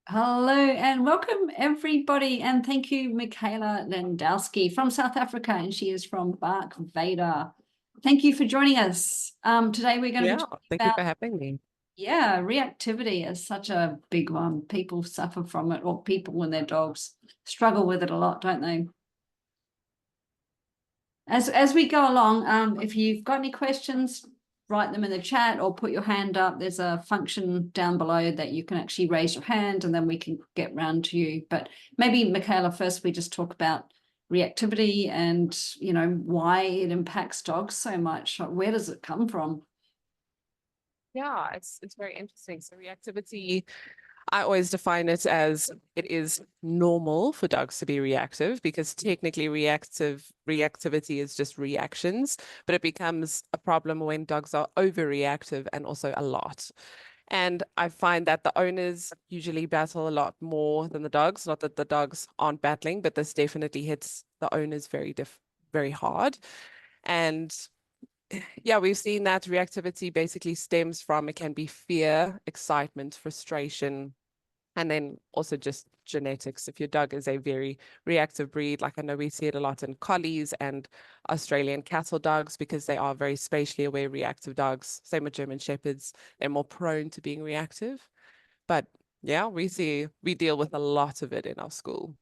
Hello and welcome everybody, and thank you, Michaela Lendowsky from South Africa, and she is from Bark Vader. Thank you for joining us. Today we're going to be talking Thank you about, for having me. reactivity is such a big one. People suffer from it, or people and their dogs struggle with it a lot, don't they? As we go along, if you've got any questions, write them in the chat or put your hand up. There's a function down below that you can actually raise your hand and then we can get round to you. But maybe, Michaela, first we just talk about reactivity and, why it impacts dogs so much. Where does it come from? Yeah, it's very interesting. So reactivity, I always define it as it is normal for dogs to be reactive because technically reactivity is just reactions, but it becomes a problem when dogs are overreactive and also a lot. And I find that the owners usually battle a lot more than the dogs. Not that the dogs aren't battling, but this definitely hits the owners very hard. And yeah, we've seen that reactivity basically stems from it can be fear, excitement, frustration, and then also just genetics. If your dog is a very reactive breed, like I know we see it a lot in collies and Australian cattle dogs because they are very spatially aware, reactive dogs. Same with German shepherds, they're more prone to being reactive. But yeah, we deal with a lot of it in our school.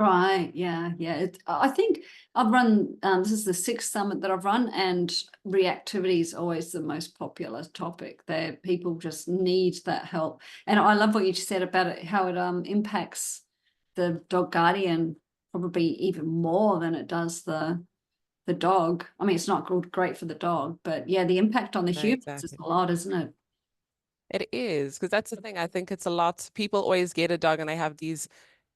Right, yeah, yeah. I think I've run, this is the sixth summit that I've run, and reactivity is always the most popular topic. There, people just need that help. And I love what you said about it, how it impacts the dog guardian probably even more than it does the dog. I mean, it's not great for the dog, but yeah, the impact on the No, humans is exactly. a lot, isn't it? It is, because that's the thing. I think it's a lot. People always get a dog and they have these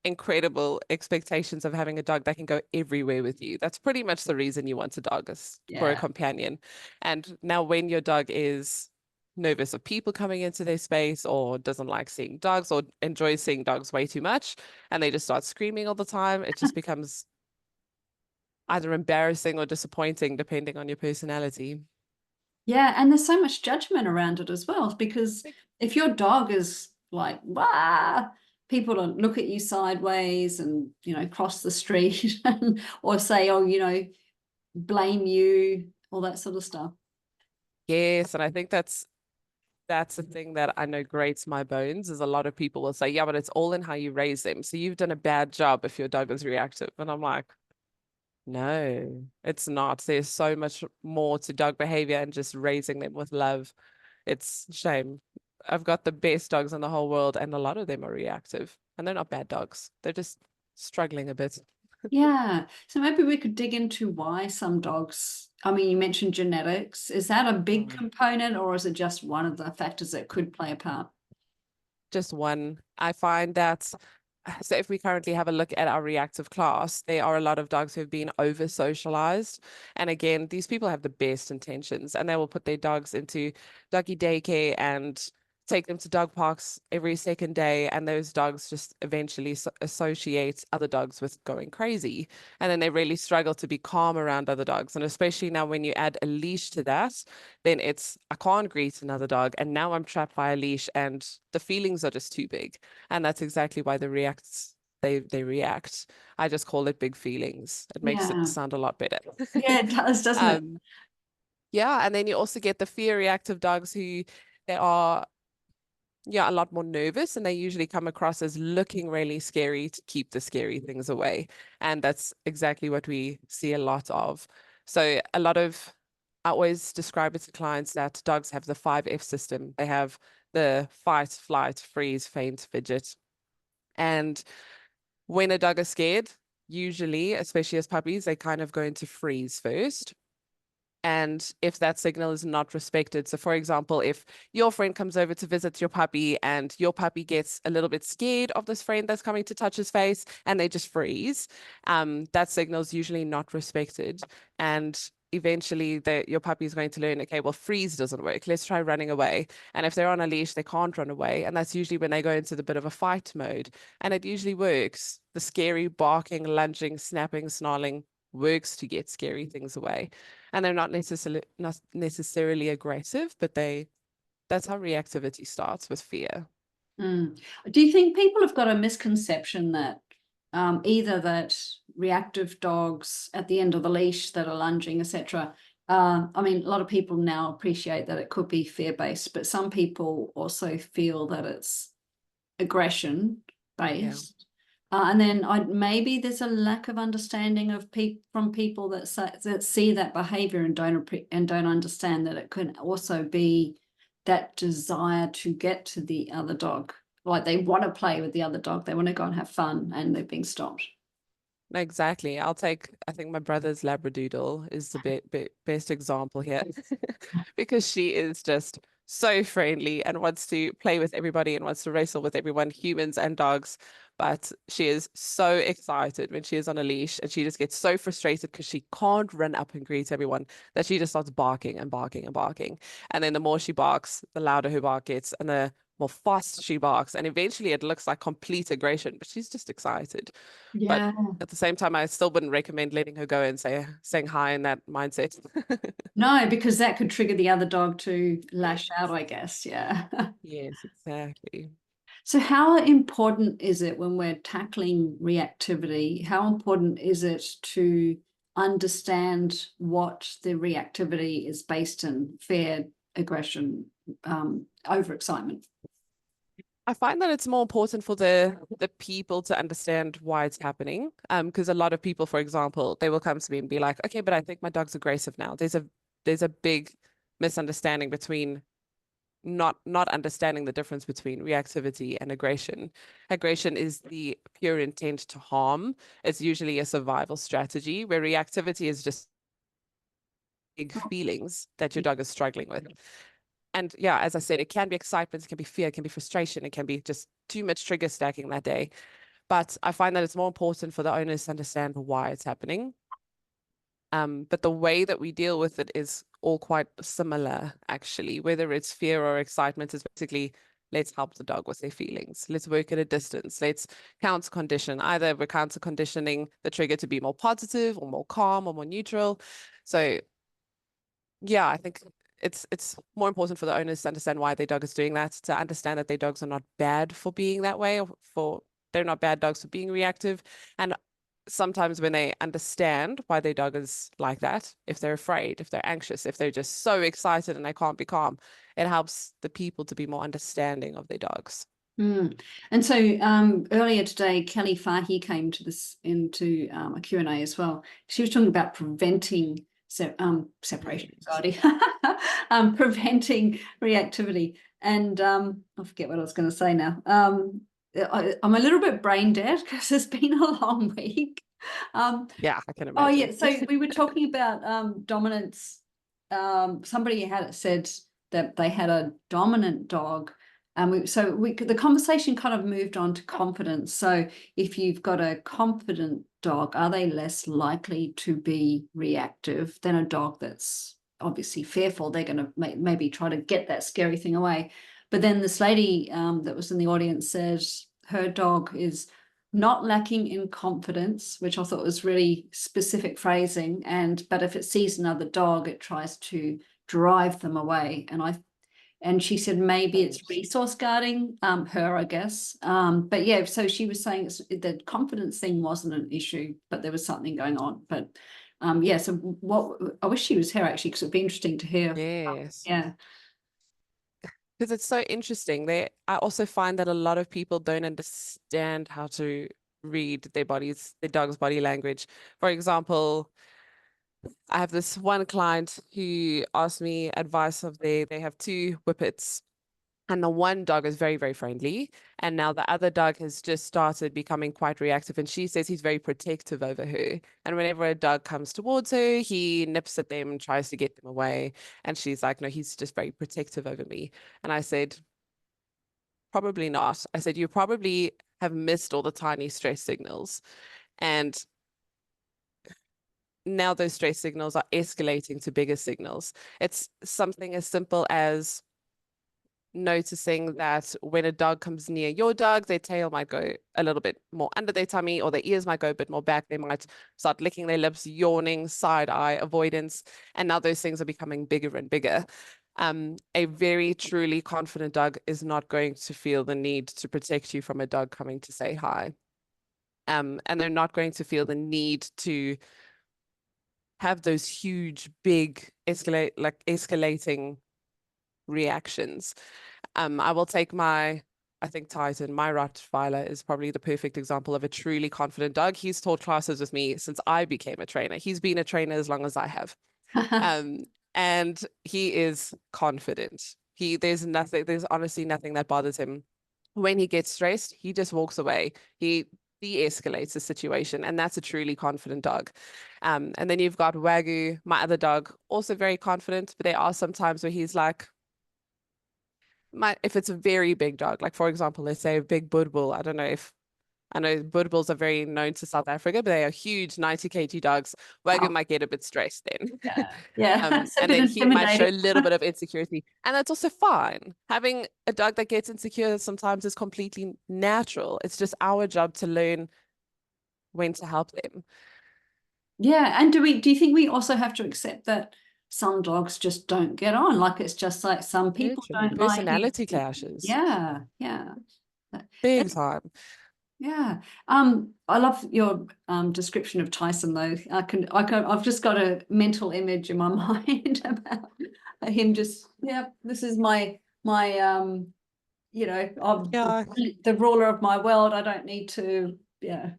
incredible expectations of having a dog that can go everywhere with you. That's pretty much the reason you want a dog is for a Yeah. companion. And now when your dog is nervous of people coming into their space or doesn't like seeing dogs or enjoys seeing dogs way too much and they just start screaming all the time, it just becomes either embarrassing or disappointing depending on your personality. Yeah, and there's so much judgment around it as well, because if your dog is like, wah, people don't look at you sideways and, cross the street or say, oh, blame you, all that sort of stuff. Yes, and I think that's the thing that I know grates my bones is a lot of people will say, yeah, but it's all in how you raise them. So you've done a bad job if your dog is reactive. And I'm like, no, it's not. There's so much more to dog behavior and just raising them with love. It's a shame. I've got the best dogs in the whole world, and a lot of them are reactive. And they're not bad dogs. They're just struggling a bit. Yeah. So maybe we could dig into why some dogs, I mean, you mentioned genetics. Is that a big Mm. component, or is it just one of the factors that could play a part? Just one. I find that so if we currently have a look at our reactive class, there are a lot of dogs who have been over socialized. And again, these people have the best intentions and they will put their dogs into doggy daycare and take them to dog parks every second day. And those dogs just eventually associate other dogs with going crazy. And then they really struggle to be calm around other dogs. And especially now when you add a leash to that, then it's, I can't greet another dog. And now I'm trapped by a leash and the feelings are just too big. And that's exactly why they react. I just call it big feelings. It makes it Yeah. sound a lot better. Yeah, it does, doesn't it? um, yeah, and then you also get the fear reactive dogs who they are a lot more nervous and they usually come across as looking really scary to keep the scary things away. And that's exactly what we see a lot of. So a lot of I always describe it to clients that dogs have the 5F system. They have the fight, flight, freeze, faint, fidget. And when a dog is scared, usually, especially as puppies, they kind of go into freeze first. And if that signal is not respected, so for example, if your friend comes over to visit your puppy and your puppy gets a little bit scared of this friend that's coming to touch his face and they just freeze, that signal is usually not respected. And eventually your puppy is going to learn, okay, well, freeze doesn't work. Let's try running away. And if they're on a leash, they can't run away. And that's usually when they go into the bit of a fight mode. And it usually works. The scary barking, lunging, snapping, snarling works to get scary things away. And they're not necessarily aggressive, but that's how reactivity starts with fear. Mm. Do you think people have got a misconception that either that reactive dogs at the end of the leash that are lunging, etc. I mean, a lot of people now appreciate that it could be fear-based, but some people also feel that it's aggression Yeah. based. And then maybe there's a lack of understanding of from people that see that behavior and don't understand that it can also be that desire to get to the other dog. Like they want to play with the other dog, they want to go and have fun, and they're being stopped. No, exactly. I think my brother's Labradoodle is the best example here because she is just so friendly and wants to play with everybody and wants to wrestle with everyone, humans and dogs. But she is so excited when she is on a leash and she just gets so frustrated because she can't run up and greet everyone that she just starts barking and barking and barking. And then the more she barks, the louder her bark gets and the more fast she barks. And eventually it looks like complete aggression, but she's just excited. But Yeah. at the same time, I still wouldn't recommend letting her go and saying hi in that mindset. No, because that could trigger the other dog to lash out, Yes. I guess. Yeah. Yes, exactly. So how important is it when we're tackling reactivity? How important is it to understand what the reactivity is based in? Fear, aggression, overexcitement. I find that it's more important for the people to understand why it's happening. Because a lot of people, for example, they will come to me and be like, okay, but I think my dog's aggressive now. There's a big misunderstanding between not understanding the difference between reactivity and aggression. Aggression is the pure intent to harm. It's usually a survival strategy, where reactivity is just big Oh, feelings that your yeah. dog is struggling with. And yeah, as I said, it can be excitement, it can be fear, it can be frustration, it can be just too much trigger stacking that day. But I find that it's more important for the owners to understand why it's happening. But the way that we deal with it is all quite similar, actually. Whether it's fear or excitement, is basically let's help the dog with their feelings. Let's work at a distance. Let's counter condition. Either we're counter conditioning the trigger to be more positive or more calm or more neutral. So yeah, I think it's more important for the owners to understand why their dog is doing that, to understand that their dogs are not bad for being that way, or for they're not bad dogs for being reactive. And sometimes when they understand why their dog is like that, if they're afraid, if they're anxious, if they're just so excited and they can't be calm, it helps the people to be more understanding of their dogs. Mm. And so earlier today, Kelly Fahey came to this into a Q&A as well. She was talking about preventing separation Yes. anxiety, preventing reactivity. And I forget what I was going to say now. I'm a little bit brain dead because it's been a long week. Um, Yeah, I can oh imagine. yeah, so we were talking about dominance. Somebody had said that they had a dominant dog, and the conversation kind of moved on to confidence. So if you've got a confident dog, are they less likely to be reactive than a dog that's obviously fearful? They're going to maybe try to get that scary thing away. But then this lady that was in the audience says her dog is not lacking in confidence, which I thought was really specific phrasing. But if it sees another dog, it tries to drive them away. And she said maybe it's Yes. resource guarding her, I guess. But yeah, so she was saying the confidence thing wasn't an issue, but there was something going on. But yeah, so what I wish she was here actually, because it'd be interesting to hear. Yes. Yeah. Because it's so interesting. I also find that a lot of people don't understand how to read their dog's body language. For example, I have this one client who asked me advice of they have two whippets. And the one dog is very, very friendly. And now the other dog has just started becoming quite reactive. And she says he's very protective over her. And whenever a dog comes towards her, he nips at them and tries to get them away. And she's like, no, he's just very protective over me. And I said, probably not. I said, you probably have missed all the tiny stress signals. And now those stress signals are escalating to bigger signals. It's something as simple as noticing that when a dog comes near your dog, their tail might go a little bit more under their tummy, or their ears might go a bit more back. They might start licking their lips, yawning, side eye, avoidance. And now those things are becoming bigger and bigger. A very truly confident dog is not going to feel the need to protect you from a dog coming to say hi. And they're not going to feel the need to have those huge, big escalating reactions. I will take I think Titan, my Rottweiler, is probably the perfect example of a truly confident dog. He's taught classes with me since I became a trainer. He's been a trainer as long as I have. Um, and he is confident. There's honestly nothing that bothers him. When he gets stressed, he just walks away. He de-escalates the situation, and that's a truly confident dog. And then you've got Wagyu, my other dog, also very confident, but there are some times where he's like, if it's a very big dog, like for example, let's say a big Boer bull. I know Boer bulls are very known to South Africa, but they are huge 90 kg dogs. Wagyu Oh, might get a bit stressed then. yeah, yeah, it's a And bit then he might show intimidating. a little bit of insecurity. And that's also fine. Having a dog that gets insecure sometimes is completely natural. It's just our job to learn when to help them. Yeah, and do you think we also have to accept that some dogs just don't get on? Like it's just like some people Nurturing. don't like it. Personality clashes. Yeah, yeah. Big It's time. yeah. I love your description of Tyson though. I've just got a mental image in my mind about him just, yeah, this is my I'm Yeah. the ruler of my world. I don't need to, yeah.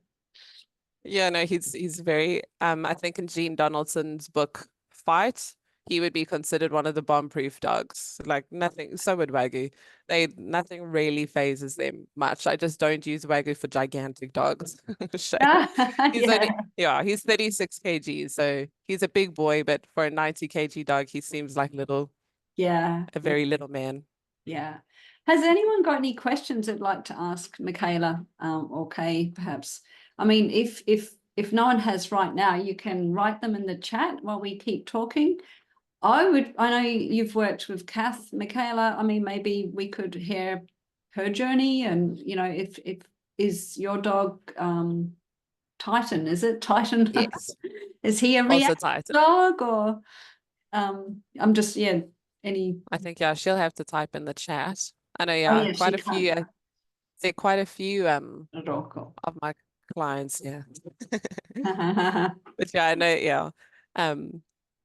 Yeah, no, he's very I think in Gene Donaldson's book Fight, he would be considered one of the bomb-proof dogs. Like nothing, so would Wagyu. Nothing really phases them much. I just don't use Wagyu for gigantic dogs. Shame. Yeah, He's 36 kg, so he's a big boy, but for a 90 kg dog, he seems like yeah. a very little man. Yeah. Has anyone got any questions they'd like to ask Michaela or Kay, perhaps? I mean, if no one has right now, you can write them in the chat while we keep talking. I know you've worked with Kath, Michaela. I mean, maybe we could hear her journey and, if is your dog Titan, is it Titan? Yes. Is he a Also reactive Titan. dog or I'm just, yeah, any, I think yeah, she'll have to type in the chat. I know, oh yeah, yeah, quite she a few. can't. I see quite a few A dog call. of my clients, yeah. Yeah, But yeah, I know, yeah.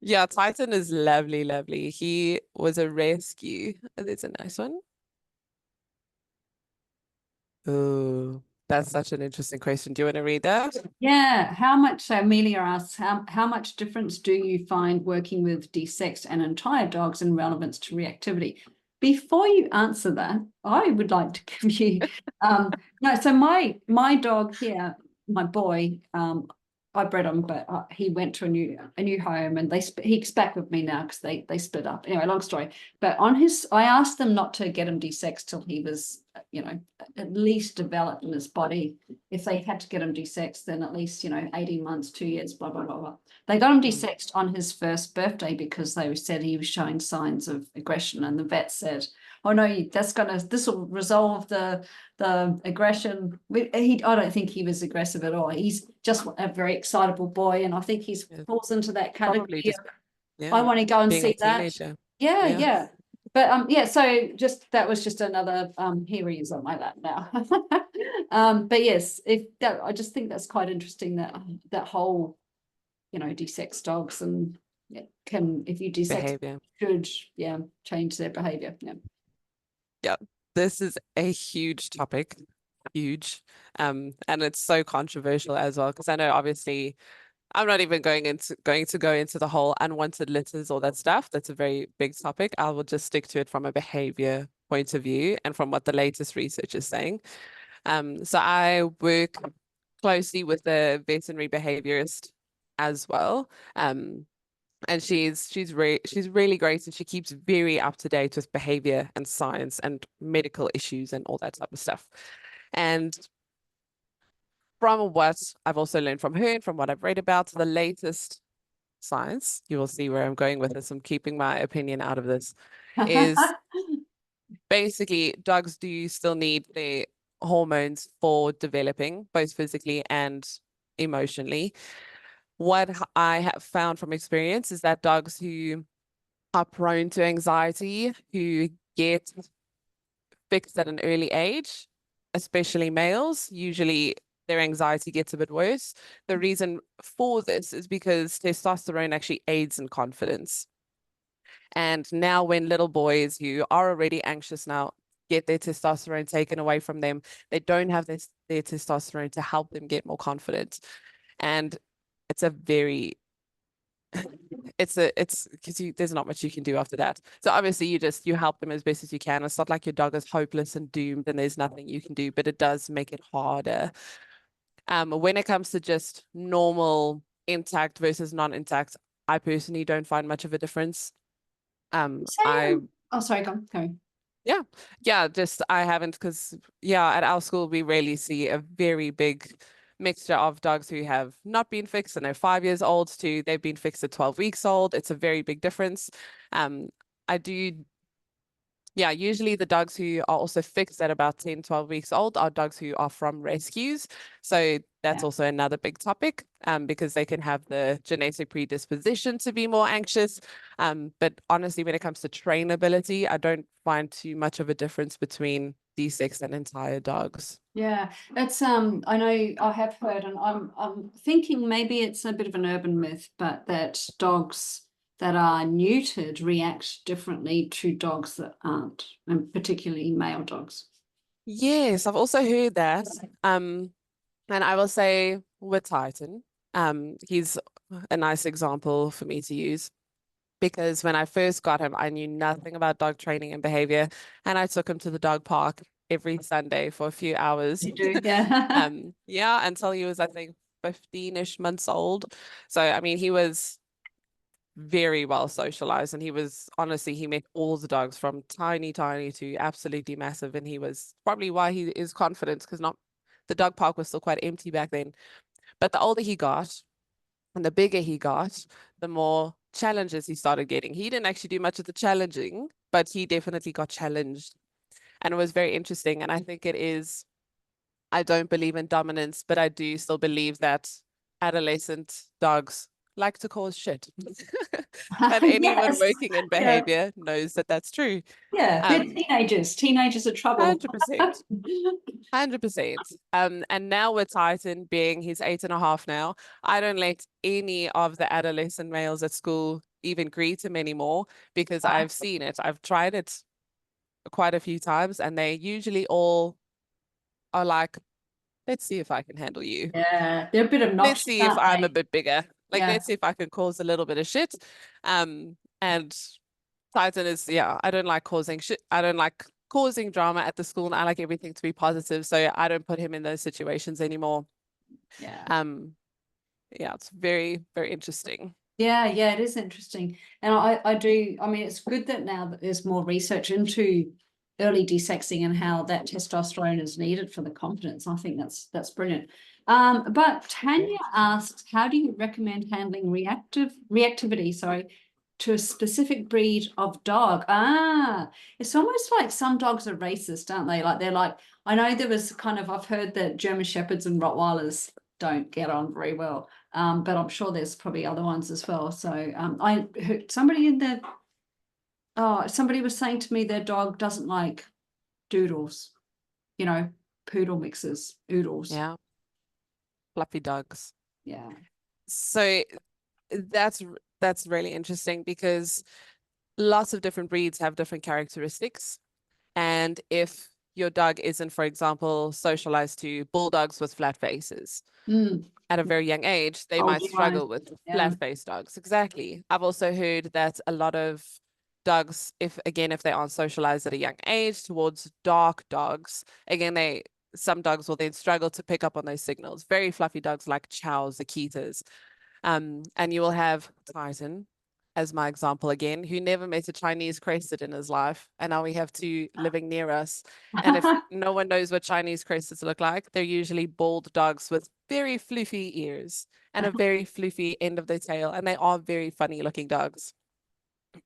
Yeah, Titan is lovely, lovely. He was a rescue. Oh, there's a nice one. Oh, that's such an interesting question. Do you want to read that? how much, so Amelia asks, how much difference do you find working with desexed and entire dogs in relevance to reactivity? Before you answer that, I would like to give you, no, so my dog here, my boy, I bred him, but he went to a new home, and he's back with me now because they split up. Anyway, long story. But I asked them not to get him desexed till he was, at least developed in his body. If they had to get him desexed, then at least 18 months, 2 years, blah blah blah blah. They got him desexed on his first birthday because they said he was showing signs of aggression, and the vet said, "Oh no, this will resolve the aggression." I don't think he was aggressive at all. He's just a very excitable boy, and I think he's Yeah, falls into that probably category just, of I yeah, want to go and being a see that. teenager. Yeah, Yeah, yeah. But yeah, so just that was just another here he is on my lap now. But yes, if that I just think that's quite interesting that that whole, desex dogs and can if you desex behavior. should change their behavior. Yeah. Yeah, this is a huge topic, huge. And it's so controversial as well, because I know obviously I'm not even going to go into the whole unwanted litters, all that stuff. That's a very big topic. I will just stick to it from a behavior point of view and from what the latest research is saying. So I work closely with a veterinary behaviorist as well. And she's really great, and she keeps very up to date with behavior and science and medical issues and all that type of stuff. And from what I've also learned from her and from what I've read about the latest science, you will see where I'm going with this. I'm keeping my opinion out of this. Is basically dogs do still need their hormones for developing, both physically and emotionally. What I have found from experience is that dogs who are prone to anxiety, who get fixed at an early age, especially males, usually their anxiety gets a bit worse. The reason for this is because testosterone actually aids in confidence. And now when little boys who are already anxious now get their testosterone taken away from them, they don't have their testosterone to help them get more confident. And it's a very it's because there's not much you can do after that. So obviously you help them as best as you can. It's not like your dog is hopeless and doomed and there's nothing you can do, but it does make it harder. When it comes to just normal intact versus non-intact, I personally don't find much of a difference. I Oh, sorry, go. yeah, just I haven't, because at our school we rarely see a very big mixture of dogs who have not been fixed and they're 5 years old to they've been fixed at 12 weeks old. It's a very big difference. I do usually the dogs who are also fixed at about 10, 12 weeks old are dogs who are from rescues. So that's Yeah. also another big topic, because they can have the genetic predisposition to be more anxious. But honestly, when it comes to trainability, I don't find too much of a difference between D6 and entire dogs. Yeah, it's I know I have heard, and I'm thinking maybe it's a bit of an urban myth, but that dogs that are neutered react differently to dogs that aren't, and particularly male dogs. Yes, I've also heard that. And I will say with Titan, he's a nice example for me to use, because when I first got him, I knew nothing about dog training and behavior, and I took him to the dog park every Sunday for a few hours. You do, yeah. Until he was, I think, 15-ish months old. So, I mean, he was very well socialized, and he met all the dogs from tiny, tiny to absolutely massive. And he was probably why he is confident, because not the dog park was still quite empty back then. But the older he got and the bigger he got, the more challenges he started getting. He didn't actually do much of the challenging, but he definitely got challenged. And it was very interesting. And I think I don't believe in dominance, but I do still believe that adolescent dogs like to cause shit. And anyone Yes. working in Yeah. behavior knows that that's true. Yeah, they're Um, teenagers. Teenagers are trouble. 100%. 100%. And now with Titan being he's 8.5 now, I don't let any of the adolescent males at school even greet him anymore, because I've seen it. I've tried it quite a few times, and they usually all are like, let's see if I can handle you. Yeah, they're a bit Let's obnoxious, see if aren't I'm a they? bit bigger. Like, Yeah. let's see if I can cause a little bit of shit. And Titan is, I don't like causing shit. I don't like causing drama at the school, and I like everything to be positive. So I don't put him in those situations anymore. Yeah. Um, it's very, very interesting. Yeah, yeah, it is interesting. And I do, I mean, it's good that now that there's more research into early desexing and how that testosterone is needed for the confidence. I think that's brilliant. But Tanya asks, how do you recommend handling reactivity, sorry, to a specific breed of dog? It's almost like some dogs are racist, aren't they? Like they're like, I know there was I've heard that German Shepherds and Rottweilers don't get on very well. But I'm sure there's probably other ones as well. So I heard somebody was saying to me their dog doesn't like doodles, you know, poodle mixes, oodles. Yeah, fluffy dogs. Yeah. So that's that's really interesting, because lots of different breeds have different characteristics. And if your dog isn't, for example, socialized to bulldogs with flat faces Mm. at a very young age, they might Holding eyes. struggle with Yeah. flat-faced dogs. Exactly. I've also heard that a lot of dogs, if they aren't socialized at a young age towards dark dogs, again, some dogs will then struggle to pick up on those signals. Very fluffy dogs like chows, Akitas. And you will have Titan, as my example again, who never met a Chinese crested in his life. And now we have two living near us. And if no one knows what Chinese cresteds look like, they're usually bald dogs with very floofy ears and a very floofy end of their tail. And they are very funny looking dogs.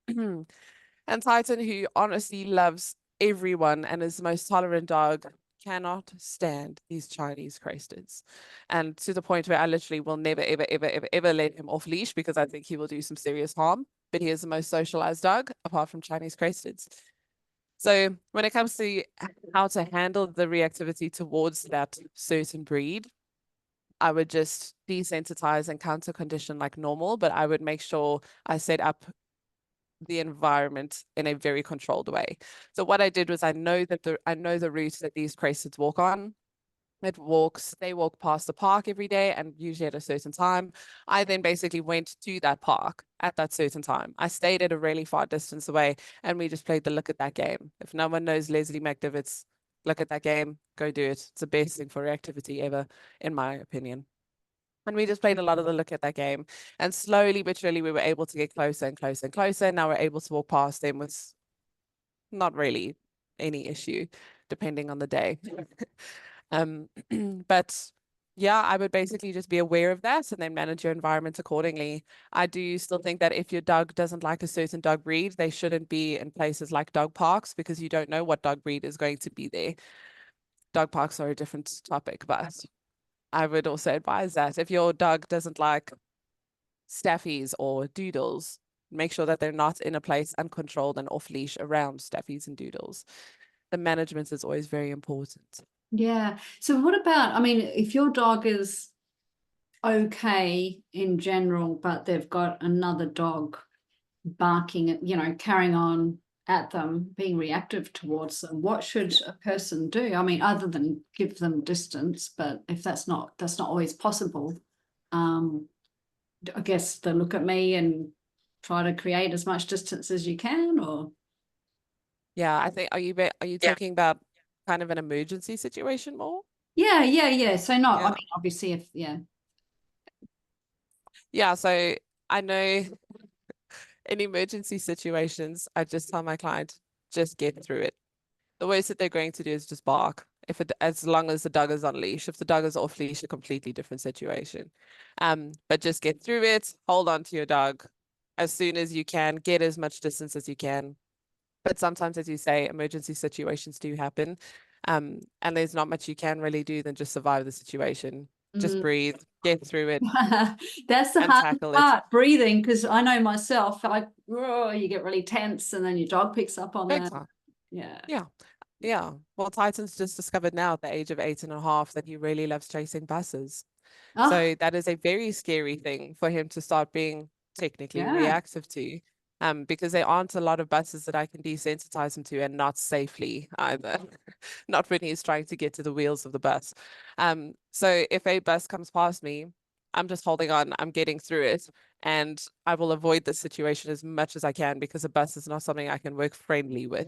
And Titan, who honestly loves everyone and is the most tolerant dog, cannot stand these Chinese cresteds. And to the point where I literally will never, ever, ever, ever, ever let him off leash, because I think he will do some serious harm. but he is the most socialized dog apart from Chinese Crested. So when it comes to how to handle the reactivity towards that certain breed, I would just desensitize and counter condition like normal, but I would make sure I set up the environment in a very controlled way. So what I did was I know the routes that these Cresteds walk on. They walk past the park every day and usually at a certain time. I then basically went to that park at that certain time. I stayed at a really far distance away and we just played the look at that game. If no one knows Leslie McDivitt's look at that game, go do it. It's the best thing for reactivity ever, in my opinion. And we just played a lot of the look at that game. And slowly but surely we were able to get closer and closer and closer. Now we're able to walk past them with not really any issue, depending on the day. But yeah, I would basically just be aware of that and then manage your environment accordingly. I do still think that if your dog doesn't like a certain dog breed, they shouldn't be in places like dog parks because you don't know what dog breed is going to be there. Dog parks are a different topic, but I would also advise that if your dog doesn't like staffies or doodles, make sure that they're not in a place uncontrolled and off leash around staffies and doodles. The management is always very important. Yeah. So what about, I mean, if your dog is okay in general, but they've got another dog barking, carrying on at them, being reactive towards them, what should a person do? I mean, other than give them distance, but if that's not always possible, I guess they look at me and try to create as much distance as you can, or Yeah, I think are you yeah. talking about kind of an emergency situation more? Yeah. So not, I Yeah. mean, obviously if, yeah. Yeah, so I know in emergency situations, I just tell my client, just get through it. The worst that they're going to do is just bark. As long as the dog is on leash. If the dog is off leash, a completely different situation. But just get through it, hold on to your dog as soon as you can, get as much distance as you can. But sometimes, as you say, emergency situations do happen. And there's not much you can really do than just survive the situation. Just Mm. breathe, get through it, That's the and hardest tackle it. part, breathing, because I know myself, you get really tense and then your dog picks up on Big that. time. Yeah. Yeah. Yeah. Well, Titan's just discovered now at the age of 8.5 that he really loves chasing buses. Oh, So that is a very scary thing for him to start being technically yeah. reactive to. Because there aren't a lot of buses that I can desensitize him to and not safely either. Not when he's trying to get to the wheels of the bus. So if a bus comes past me, I'm just holding on, I'm getting through it, and I will avoid the situation as much as I can because a bus is not something I can work friendly with.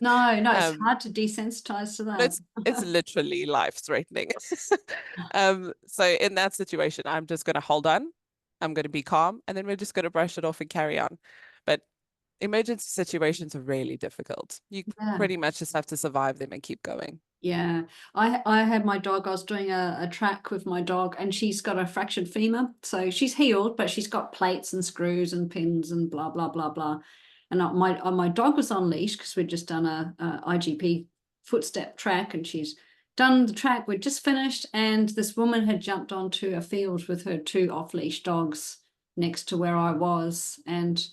No, it's Um, hard to desensitize to that. it's literally life threatening. So in that situation, I'm just going to hold on. I'm going to be calm, and then we're just going to brush it off and carry on. But emergency situations are really difficult. You Yeah. pretty much just have to survive them and keep going. Yeah, I had my dog. I was doing a track with my dog, and she's got a fractured femur, so she's healed, but she's got plates and screws and pins and blah blah blah blah. And my dog was on leash because we'd just done a IGP footstep track, and she's done the track. We'd just finished, and this woman had jumped onto a field with her two off leash dogs next to where I was, and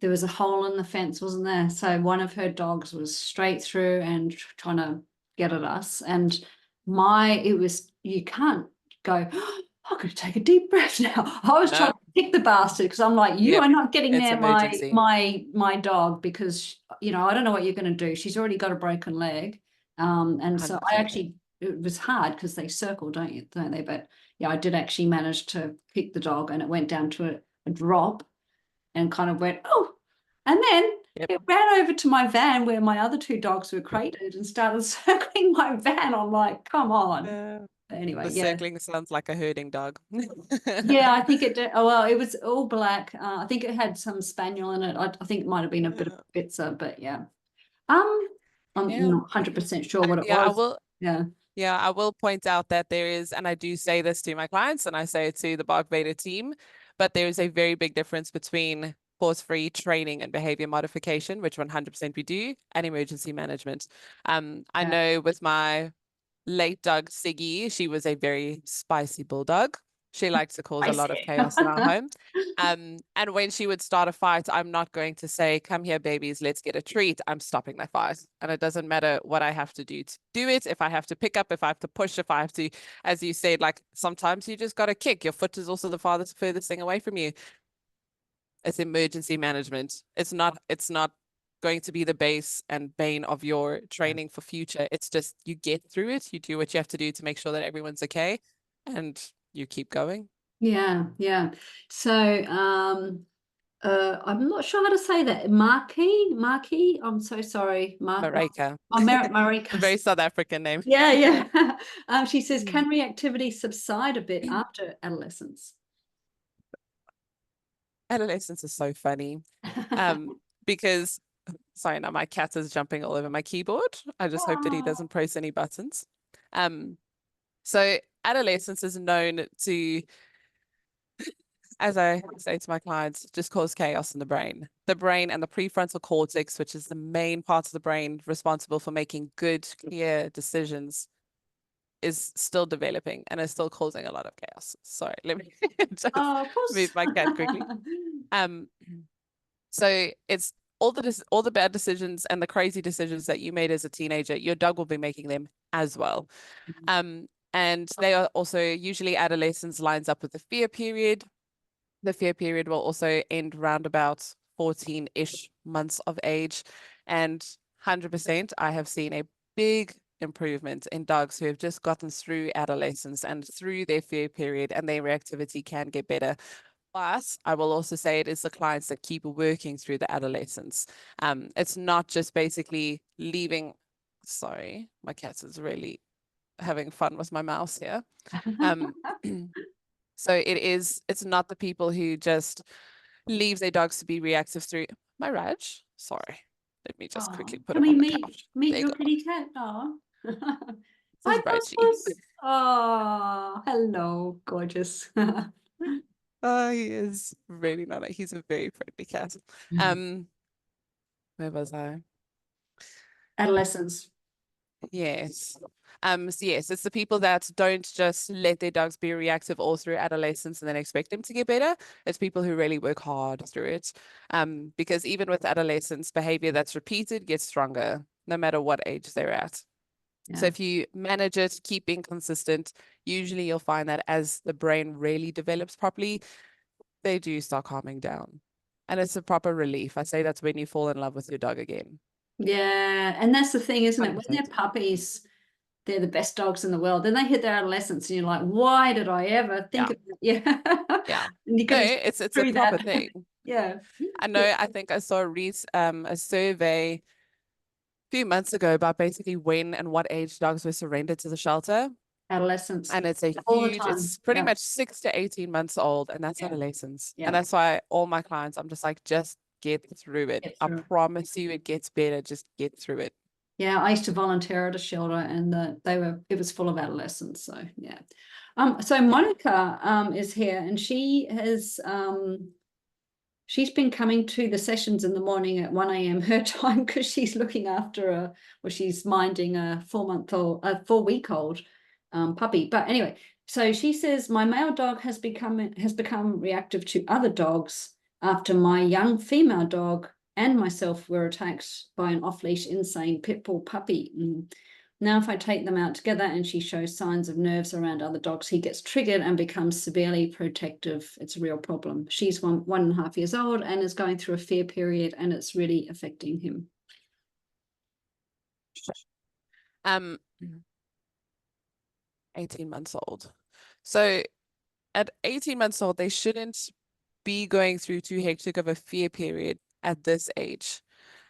there was a hole in the fence, wasn't there? So one of her dogs was straight through and trying to get at us. And you can't go, oh, I'm going to take a deep breath now. I was trying No, to pick the bastard because I'm like, you yep, are not getting it's near emergency. my dog because, I don't know what you're going to do. She's already got a broken leg. And so I 100%. actually, it was hard because they circle, don't they? But yeah, I did actually manage to pick the dog and it went down to a drop and kind of went, oh, and then Yep. it ran over to my van where my other two dogs were crated and started circling my van. I'm like, come on. Uh, But the anyway, yeah. circling sounds like a herding dog. Yeah, I think it did. Oh, well, it was all black. I think it had some spaniel in it. I think it might have been a bit of Yeah. Bitzer, but yeah. Um, I'm Yeah. not 100% sure what it Yeah, I was. will. Yeah. Yeah, I will point out that there is, and I do say this to my clients, and I say it to the Bark Vader team, but there is a very big difference between force-free training and behavior modification, which 100% we do, and emergency management. I Yeah. know with my late dog Siggy, she was a very spicy bulldog. She likes to cause I a lot of see. chaos in our home. And when she would start a fight, I'm not going to say, come here, babies, let's get a treat. I'm stopping the fight. And it doesn't matter what I have to do it. If I have to pick up, if I have to push, if I have to, as you said, like sometimes you just got to kick. Your foot is also the furthest thing away from you. It's emergency management. It's not going to be the base and bane of your training for future. It's just you get through it. You do what you have to do to make sure that everyone's okay, and you keep going. Yeah, yeah. So I'm not sure how to say that. Marquis. I'm so sorry, Marika. Marika. A very South African name. Yeah, yeah. She says, can reactivity subside a bit after adolescence? Adolescence is so funny. Because sorry, now my cat is jumping all over my keyboard. I just hope that he doesn't press any buttons. So adolescence is known to, as I say to my clients, just cause chaos in the brain. The brain and the prefrontal cortex, which is the main part of the brain responsible for making good, clear decisions, is still developing and is still causing a lot of chaos. Sorry, let me just Of move course. my cat quickly. So it's all the bad decisions and the crazy decisions that you made as a teenager, your dog will be making them as well. And they are also usually adolescence lines up with the fear period. The fear period will also end around about 14-ish months of age. And 100%, I have seen a big improvement in dogs who have just gotten through adolescence and through their fear period, and their reactivity can get better. But I will also say it is the clients that keep working through the adolescence. It's not just basically leaving. Sorry, my cat is really having fun with my mouse here. Um, so it's not the people who just leave their dogs to be reactive through. My Raj, sorry. Let me just quickly put Can him we on the meet couch. meet There you your go. kitty cat? Oh. This Hi, is Reggie. Bubbles. Oh, hello, gorgeous. Oh, he is really not. He's a very friendly cat. Where was I? Adolescence. Yes. So yes, it's the people that don't just let their dogs be reactive all through adolescence and then expect them to get better. It's people who really work hard through it. Because even with adolescence, behavior that's repeated gets stronger, no matter what age they're at. So Yeah. if you manage it, keep being consistent, usually you'll find that as the brain really develops properly, they do start calming down. And it's a proper relief. I say that's when you fall in love with your dog again. Yeah. And that's the thing, isn't it? When 100%. they're puppies, they're the best dogs in the world. Then they hit their adolescence and you're like, why did I ever think Yeah. of that? Yeah. Yeah. And you No, got to it's a through proper that. thing. Yeah. I know, I think I saw a survey a few months ago about basically when and what age dogs were surrendered to the shelter. Adolescence. And All the time. it's pretty Yeah. much 6 to 18 months old, and that's Yeah. adolescence. And Yeah. that's why all my clients, I'm just like, just get through it. Get I through. promise you it gets better. Just get through it. Yeah, I used to volunteer at a shelter and it was full of adolescents. So yeah. So Monica is here and she's been coming to the sessions in the morning at 1 a.m. her time because she's looking after she's minding a 4-week-old puppy. But anyway, so she says my male dog has become reactive to other dogs after my young female dog and myself were attacked by an off-leash insane pit bull puppy. Now, if I take them out together and she shows signs of nerves around other dogs, he gets triggered and becomes severely protective. It's a real problem. She's 1.5 years old and is going through a fear period, and it's really affecting him. Um, 18 months old. So at 18 months old, they shouldn't be going through too hectic of a fear period at this age.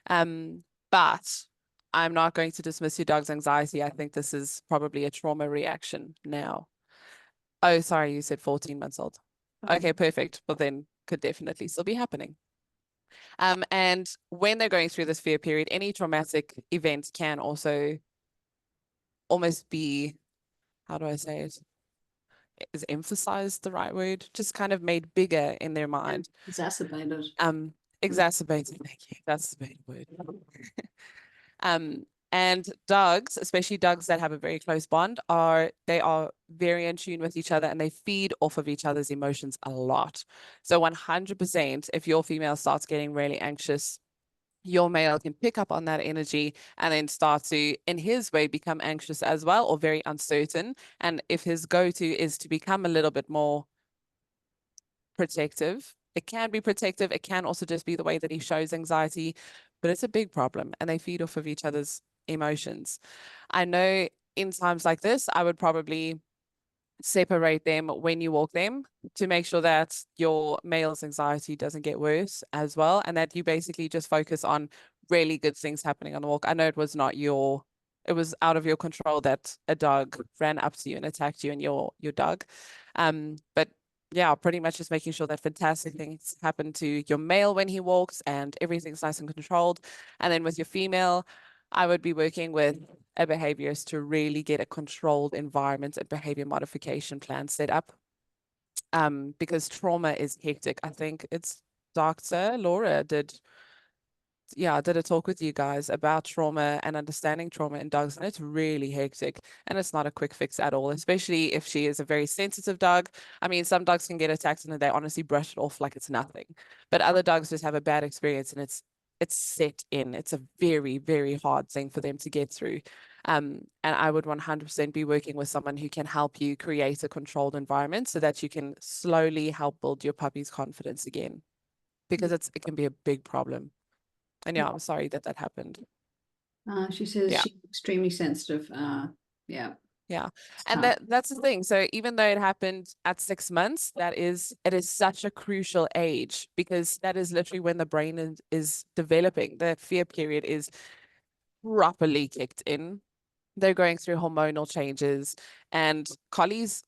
But I'm not going to dismiss your dog's anxiety. I think this is probably a trauma reaction now. Oh, sorry, you said 14 months old. Okay, perfect. Well, then could definitely still be happening. And when they're going through this fear period, any traumatic event can also almost be, how do I say it? Is emphasized the right word? Just kind of made bigger in their mind. Exacerbated. Exacerbated, thank you. That's the main word. And dogs, especially dogs that have a very close bond, they are very in tune with each other and they feed off of each other's emotions a lot. So 100%, if your female starts getting really anxious, your male can pick up on that energy and then start to, in his way, become anxious as well, or very uncertain. And if his go-to is to become a little bit more protective, it can be protective. It can also just be the way that he shows anxiety, but it's a big problem and they feed off of each other's emotions. I know in times like this, I would probably separate them when you walk them to make sure that your male's anxiety doesn't get worse as well, and that you basically just focus on really good things happening on the walk. I know it was out of your control that a dog ran up to you and attacked you and your dog. But yeah, pretty much just making sure that fantastic things happen to your male when he walks and everything's nice and controlled. And then with your female, I would be working with a behaviorist to really get a controlled environment and behavior modification plan set up. Because trauma is hectic. I think it's Dr. Laura did a talk with you guys about trauma and understanding trauma in dogs, and it's really hectic and it's not a quick fix at all, especially if she is a very sensitive dog. I mean, some dogs can get attacked and they honestly brush it off like it's nothing, but other dogs just have a bad experience and it's set in. It's a very, very hard thing for them to get through. And I would 100% be working with someone who can help you create a controlled environment so that you can slowly help build your puppy's confidence again, because it can be a big problem. And yeah, I'm sorry that happened. She says Yeah. she's extremely sensitive. Yeah. Yeah. And that's the thing. So even though it happened at 6 months, it is such a crucial age, because that is literally when the brain is developing. The fear period is properly kicked in. They're going through hormonal changes, and collies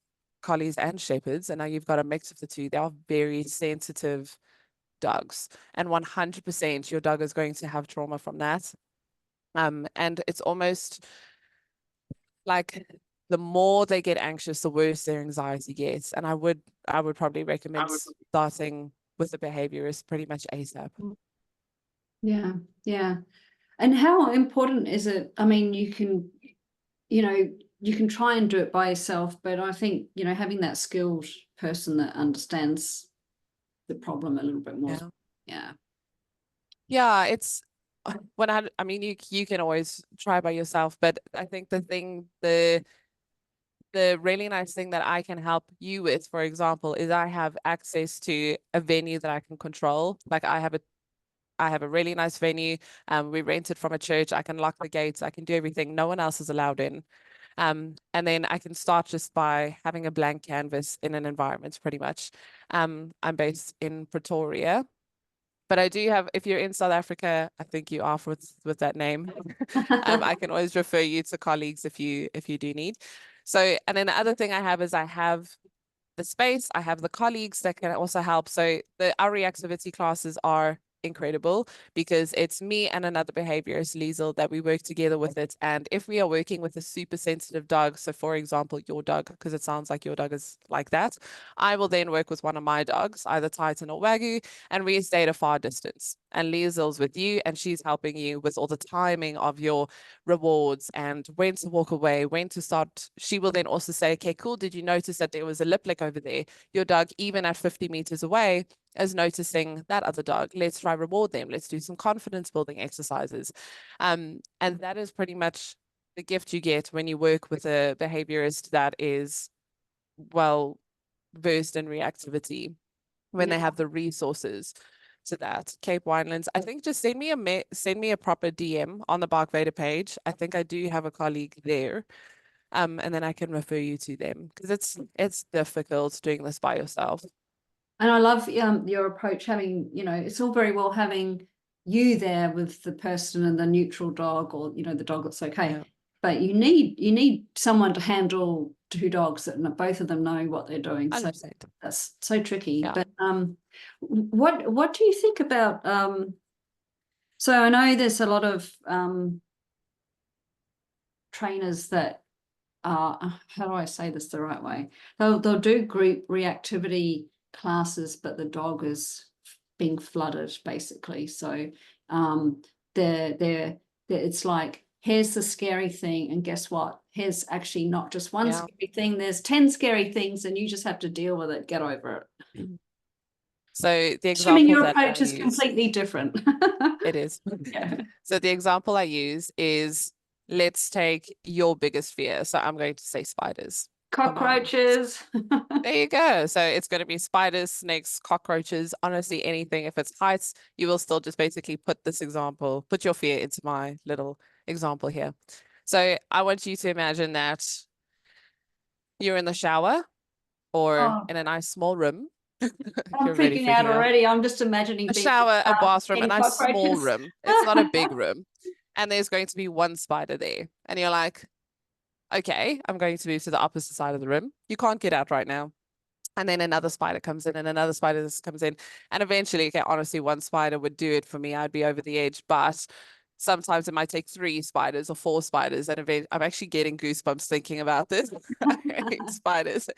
and shepherds, and now you've got a mix of the two. They are very sensitive dogs, and 100% your dog is going to have trauma from that. And it's almost like the more they get anxious, the worse their anxiety gets. And I would probably recommend starting with the behaviorist pretty much ASAP. Yeah, yeah. And how important is it? I mean, you can try and do it by yourself, but I think, having that skilled person that understands the problem a little bit more. Yeah. Yeah, it's when I mean, you can always try by yourself, but I think the really nice thing that I can help you with, for example, is I have access to a venue that I can control. Like I have a really nice venue. We rent it from a church. I can lock the gates. I can do everything. No one else is allowed in. And then I can start just by having a blank canvas in an environment, pretty much. I'm based in Pretoria, but I do have, if you're in South Africa, I think you are with that name. I can always refer you to colleagues if you do need. So, and then the other thing I have is I have the space, I have the colleagues that can also help. So our reactivity classes are incredible because it's me and another behaviorist, Liesel, that we work together with it. And if we are working with a super sensitive dog, so for example, your dog, because it sounds like your dog is like that, I will then work with one of my dogs, either Titan or Wagyu, and we stay at a far distance. And Liesel's with you, and she's helping you with all the timing of your rewards and when to walk away, when to start. She will then also say, okay, cool, did you notice that there was a lip lick over there? Your dog, even at 50 meters away, is noticing that other dog. Let's try reward them. Let's do some confidence building exercises. And that is pretty much the gift you get when you work with a behaviorist that is well versed in reactivity, when they have the resources to that. Cape Winelands, I think just send me a proper DM on the Bark Vader page. I think I do have a colleague there. And then I can refer you to them, because it's difficult doing this by yourself. And I love your approach, having, it's all very well having you there with the person and the neutral dog, or, the dog that's okay. Yeah. But you need someone to handle two dogs that both of them know what they're doing. 100%. So that's so tricky. Yeah. But what do you think about so I know there's a lot of trainers that how do I say this the right way? They'll do group reactivity classes, but the dog is being flooded basically. So it's like here's the scary thing, and guess what? Here's actually not just one Yeah. scary thing, there's 10 scary things, and you just have to deal with it, get over it. So the Assuming example your that I approach is use, completely different. it is. Yeah. So the example I use is, let's take your biggest fear. So I'm going to say spiders. Come on. Cockroaches. There you go. So it's going to be spiders, snakes, cockroaches, honestly, anything. If it's heights, you will still just basically put your fear into my little example here. So I want you to imagine that you're in the shower or Oh, in a nice small room. I'm You're already freaking out freaking out. already. I'm just imagining A being shower, a bathroom, a in nice small cockroaches. room. It's not a big room. And there's going to be one spider there. And you're like, okay, I'm going to move to the opposite side of the room. You can't get out right now. And then another spider comes in and another spider comes in. And eventually, okay, honestly, one spider would do it for me. I'd be over the edge. But sometimes it might take 3 spiders or 4 spiders. And I'm actually getting goosebumps thinking about this. I hate spiders.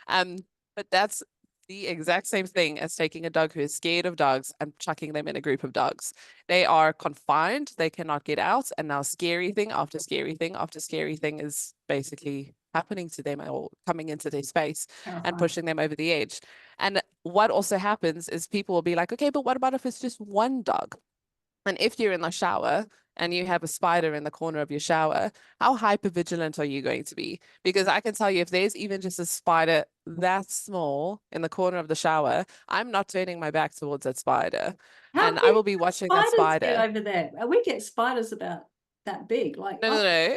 Um, but that's the exact same thing as taking a dog who is scared of dogs and chucking them in a group of dogs. They are confined, they cannot get out, and now scary thing after scary thing after scary thing is basically happening to them or coming into their space and Terrifying. pushing them over the edge. And what also happens is people will be like, okay, but what about if it's just one dog? And if you're in the shower and you have a spider in the corner of your shower, how hyper vigilant are you going to be? Because I can tell you, if there's even just a spider that small in the corner of the shower, I'm not turning my back towards that spider. How And I big will be do watching that spiders get spider. over there? We get spiders about that big. Like, No, no, no.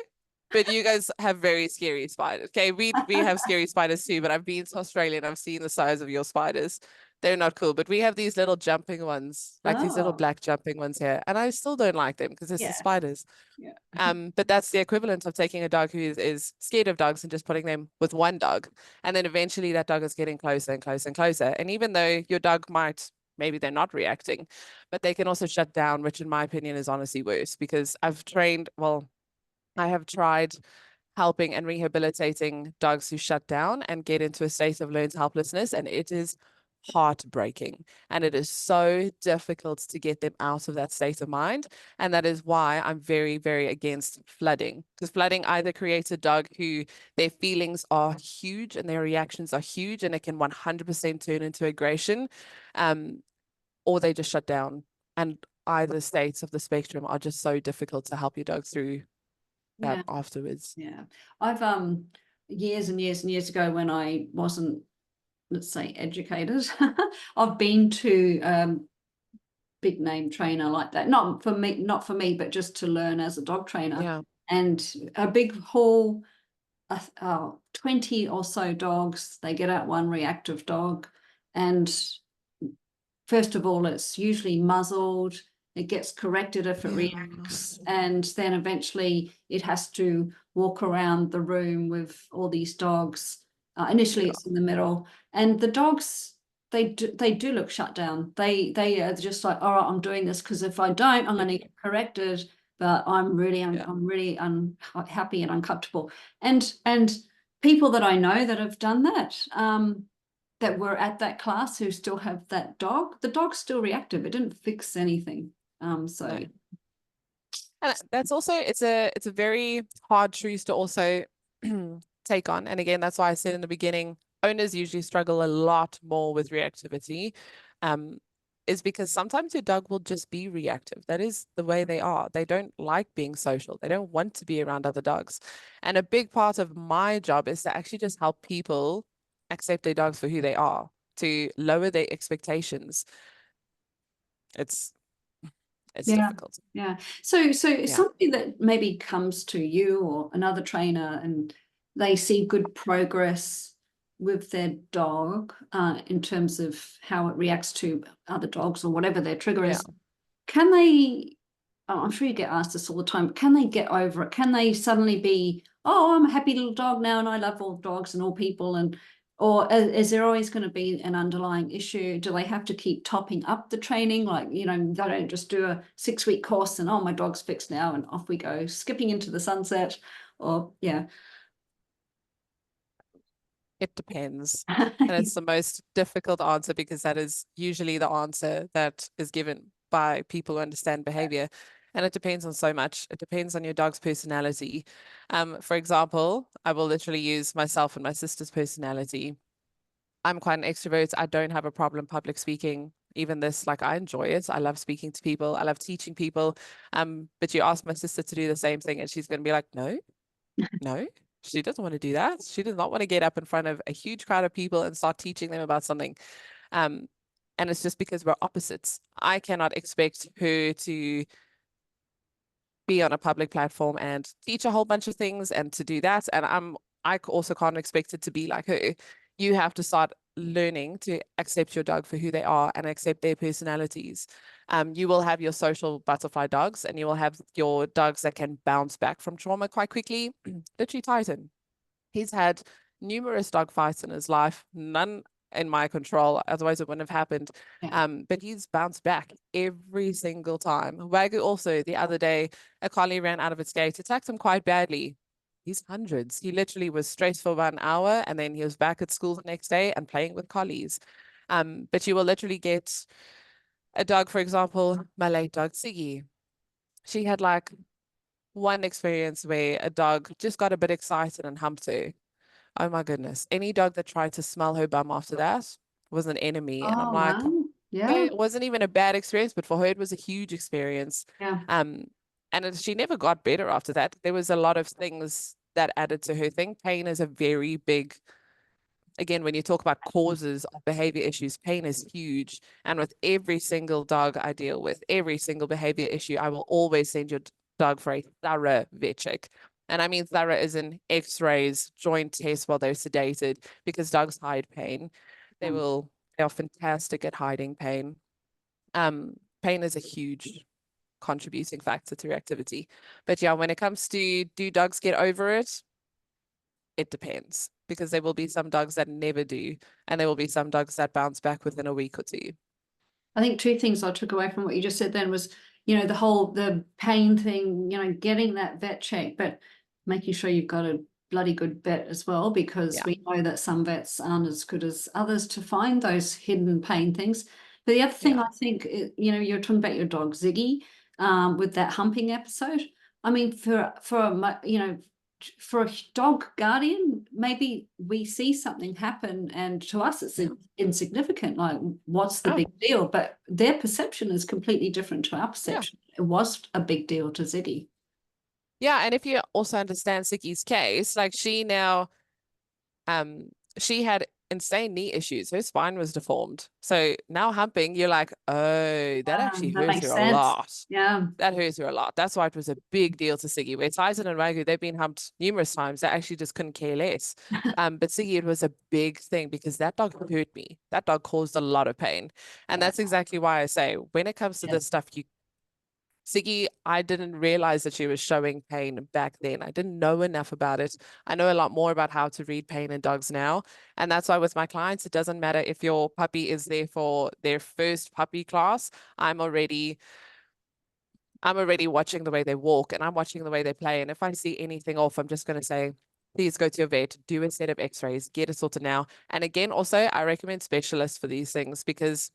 But you guys have very scary spiders. Okay, we have scary spiders too, but I've been to Australia and I've seen the size of your spiders. They're not cool, but we have these little jumping ones, like these little oh, black jumping ones here, and I still don't like them because it's the yeah, spiders. yeah, But that's the equivalent of taking a dog who is scared of dogs and just putting them with one dog, and then eventually that dog is getting closer and closer and closer. And even though your dog might, maybe they're not reacting, but they can also shut down, which in my opinion is honestly worse because I have tried helping and rehabilitating dogs who shut down and get into a state of learned helplessness, and it is heartbreaking. And it is so difficult to get them out of that state of mind. And that is why I'm very, very against flooding, because flooding either creates a dog who their feelings are huge and their reactions are huge, and it can 100% turn into aggression, um, or they just shut down. And either states of the spectrum are just so difficult to help your dog through that yeah, afterwards. yeah. I've years and years and years ago, when I wasn't, let's say, educated, I've been to big name trainer like that. Not for me, but just to learn as a dog trainer. Yeah. And a big hall, 20 or so dogs. They get out one reactive dog, and first of all, it's usually muzzled. It gets corrected if it Yeah. reacts, and then eventually it has to walk around the room with all these dogs. Initially, Yeah. it's in the middle, and the dogs, they do look shut down. They are just like, all right, I'm doing this because if I don't, I'm going to get corrected. But Yeah. I'm really unhappy and uncomfortable. And people that I know that have done that, that were at that class, who still have that dog, the dog's still reactive. It didn't fix anything. So No. And that's also, it's a very hard truth to also take on. And again, that's why I said in the beginning, owners usually struggle a lot more with reactivity. Um, is because sometimes your dog will just be reactive. That is the way they are. They don't like being social. They don't want to be around other dogs. And a big part of my job is to actually just help people accept their dogs for who they are, to lower their expectations. It's it's yeah, difficult. yeah. So Yeah. somebody that maybe comes to you or another trainer, and they see good progress with their dog, in terms of how it reacts to other dogs or whatever their trigger Yeah. is, can they, I'm sure you get asked this all the time, but can they get over it? Can they suddenly be, oh, I'm a happy little dog now and I love all dogs and all people? And or is there always going to be an underlying issue? Do they have to keep topping up the training? Like, they don't just do a 6-week course and, oh, my dog's fixed now and off we go, skipping into the sunset. Or yeah. It depends. And it's the most difficult answer because that is usually the answer that is given by people who understand behavior. And it depends on so much. It depends on your dog's personality. For example, I will literally use myself and my sister's personality. I'm quite an extrovert. I don't have a problem public speaking. Even this, like, I enjoy it. I love speaking to people. I love teaching people. But you ask my sister to do the same thing, and she's going to be like, no, no, she doesn't want to do that. She does not want to get up in front of a huge crowd of people and start teaching them about something. Um, and it's just because we're opposites. I cannot expect her to be on a public platform and teach a whole bunch of things and to do that. And I also can't expect it to be like her. You have to start learning to accept your dog for who they are and accept their personalities. You will have your social butterfly dogs, and you will have your dogs that can bounce back from trauma quite quickly. Literally Titan. He's had numerous dog fights in his life, none in my control, otherwise it wouldn't have happened. Yeah. But he's bounced back every single time. Wagyu also, the other day, a collie ran out of its gate, attacked him quite badly. He's hundreds. He literally was stressed for about an hour, and then he was back at school the next day and playing with collies. But you will literally get a dog, for example, my late dog, Siggy. She had like one experience where a dog just got a bit excited and humped her. Oh my goodness. Any dog that tried to smell her bum after that was an enemy. And I'm Oh, like, wow. Yeah. okay, it wasn't even a bad experience, but for her, it was a huge experience. Yeah. Um, and she never got better after that. There was a lot of things that added to her thing. Pain is a very big, again, when you talk about causes of behavior issues, pain is huge. And with every single dog I deal with, every single behavior issue, I will always send your dog for a thorough vet check. And I mean thorough is in x-rays, joint tests while they're sedated, because dogs hide pain. Yeah. They are fantastic at hiding pain. Pain is a huge contributing factor to reactivity. But yeah, when it comes to do dogs get over it? It depends, because there will be some dogs that never do, and there will be some dogs that bounce back within a week or two. I think two things I took away from what you just said then was, the pain thing, getting that vet check, but making sure you've got a bloody good vet as well, because Yeah. we know that some vets aren't as good as others to find those hidden pain things. But the other thing Yeah. I think, you're talking about your dog Ziggy, with that humping episode. I mean, for a dog guardian, maybe we see something happen and to us it's Yeah. insignificant, like what's the Oh, big deal? But their perception is completely different to our yeah. perception. It was a big deal to Ziggy. Yeah. And if you also understand Siki's case, like um, she had insane knee issues. Her spine was deformed. So now humping, you're like, oh, that actually That hurts makes her a sense. lot. Yeah. That hurts her a lot. That's why it was a big deal to Siggy. Where Tyson and Wagyu, they've been humped numerous times. They actually just couldn't care less. But Siggy, it was a big thing because that dog hurt me. That dog caused a lot of pain. And Yeah. that's exactly why I say when it comes to Yeah. this stuff, Siggy, I didn't realize that she was showing pain back then. I didn't know enough about it. I know a lot more about how to read pain in dogs now. And that's why with my clients, it doesn't matter if your puppy is there for their first puppy class. I'm already watching the way they walk, and I'm watching the way they play. And if I see anything off, I'm just going to say, please go to your vet, do a set of x-rays, get it sorted now. And again, also, I recommend specialists for these things because,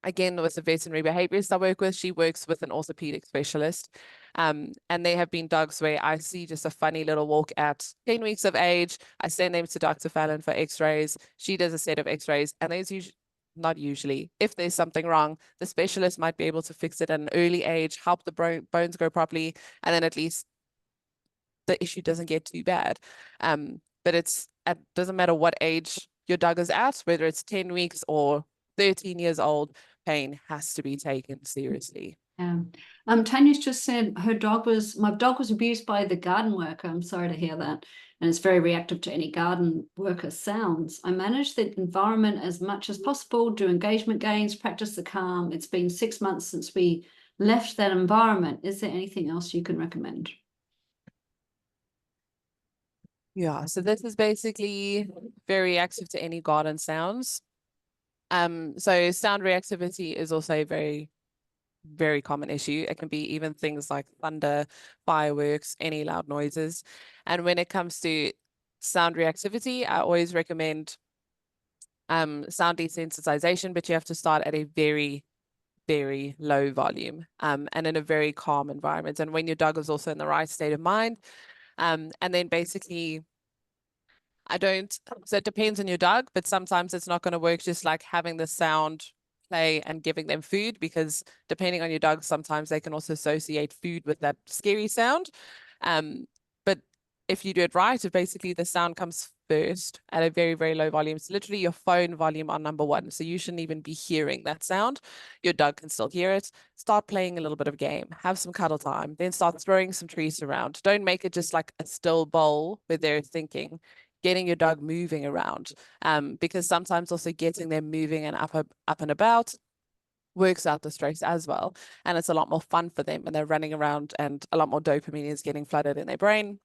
again, with the veterinary behaviorist I work with, she works with an orthopedic specialist. And there have been dogs where I see just a funny little walk at 10 weeks of age. I send them to Dr. Fallon for x-rays. She does a set of x-rays, and there's usually not usually. If there's something wrong, the specialist might be able to fix it at an early age, help the bones grow properly, and then at least the issue doesn't get too bad. But it doesn't matter what age your dog is at, whether it's 10 weeks or 13 years old, pain has to be taken seriously. Yeah. Tanya's just said my dog was abused by the garden worker. I'm sorry to hear that. And it's very reactive to any garden worker sounds. I manage the environment as much as possible, do engagement gains, practice the calm. It's been 6 months since we left that environment. Is there anything else you can recommend? Yeah, so this is basically very reactive to any garden sounds. So sound reactivity is also a very, very common issue. It can be even things like thunder, fireworks, any loud noises. And when it comes to sound reactivity, I always recommend sound desensitization, but you have to start at a very very low volume, and in a very calm environment. And when your dog is also in the right state of mind, and then basically so it depends on your dog, but sometimes it's not going to work just like having the sound play and giving them food, because depending on your dog, sometimes they can also associate food with that scary sound. But if you do it right, if basically the sound comes first at a very, very low volume, it's literally your phone volume on number one. So you shouldn't even be hearing that sound. Your dog can still hear it. Start playing a little bit of game, have some cuddle time, then start throwing some treats around. Don't make it just like a still bowl where they're thinking. Getting your dog moving around, because sometimes also getting them moving and up and about works out the stress as well. And it's a lot more fun for them, and they're running around, and a lot more dopamine is getting flooded in their brain.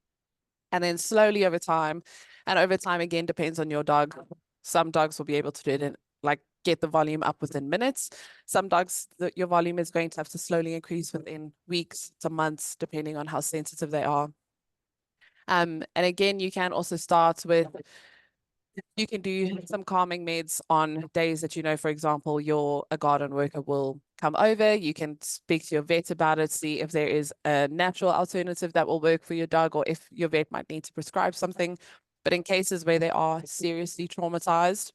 And then slowly over time, and over time again depends on your dog. Some dogs will be able to do it in like get the volume up within minutes. Some dogs, your volume is going to have to slowly increase within weeks to months, depending on how sensitive they are. And again, you can also start with, you can do some calming meds on days that, for example, a garden worker will come over. You can speak to your vet about it, see if there is a natural alternative that will work for your dog, or if your vet might need to prescribe something. But in cases where they are seriously traumatized,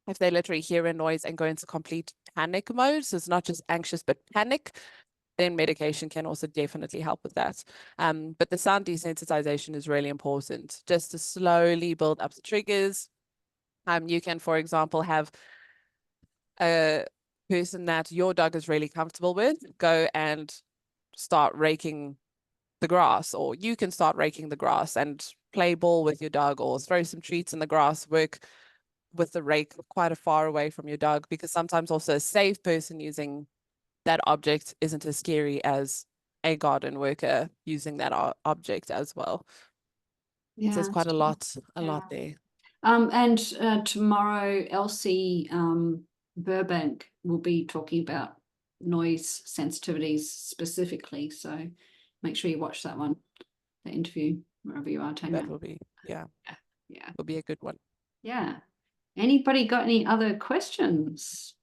if they literally hear a noise and go into complete panic mode, so it's not just anxious, but panic, then medication can also definitely help with that. But the sound desensitization is really important, just to slowly build up the triggers. You can, for example, have a person that your dog is really comfortable with go and start raking the grass, or you can start raking the grass and play ball with your dog, or throw some treats in the grass, work with the rake quite a far away from your dog, because sometimes also a safe person using that object isn't as scary as a garden worker using that object as well. So Yeah. there's quite a lot there. And tomorrow, Elsie Burbank will be talking about noise sensitivities specifically. So make sure you watch that one, the interview, wherever you are, Tanya. That will be, yeah, Yeah. will be a good one. Yeah. Anybody got any other questions?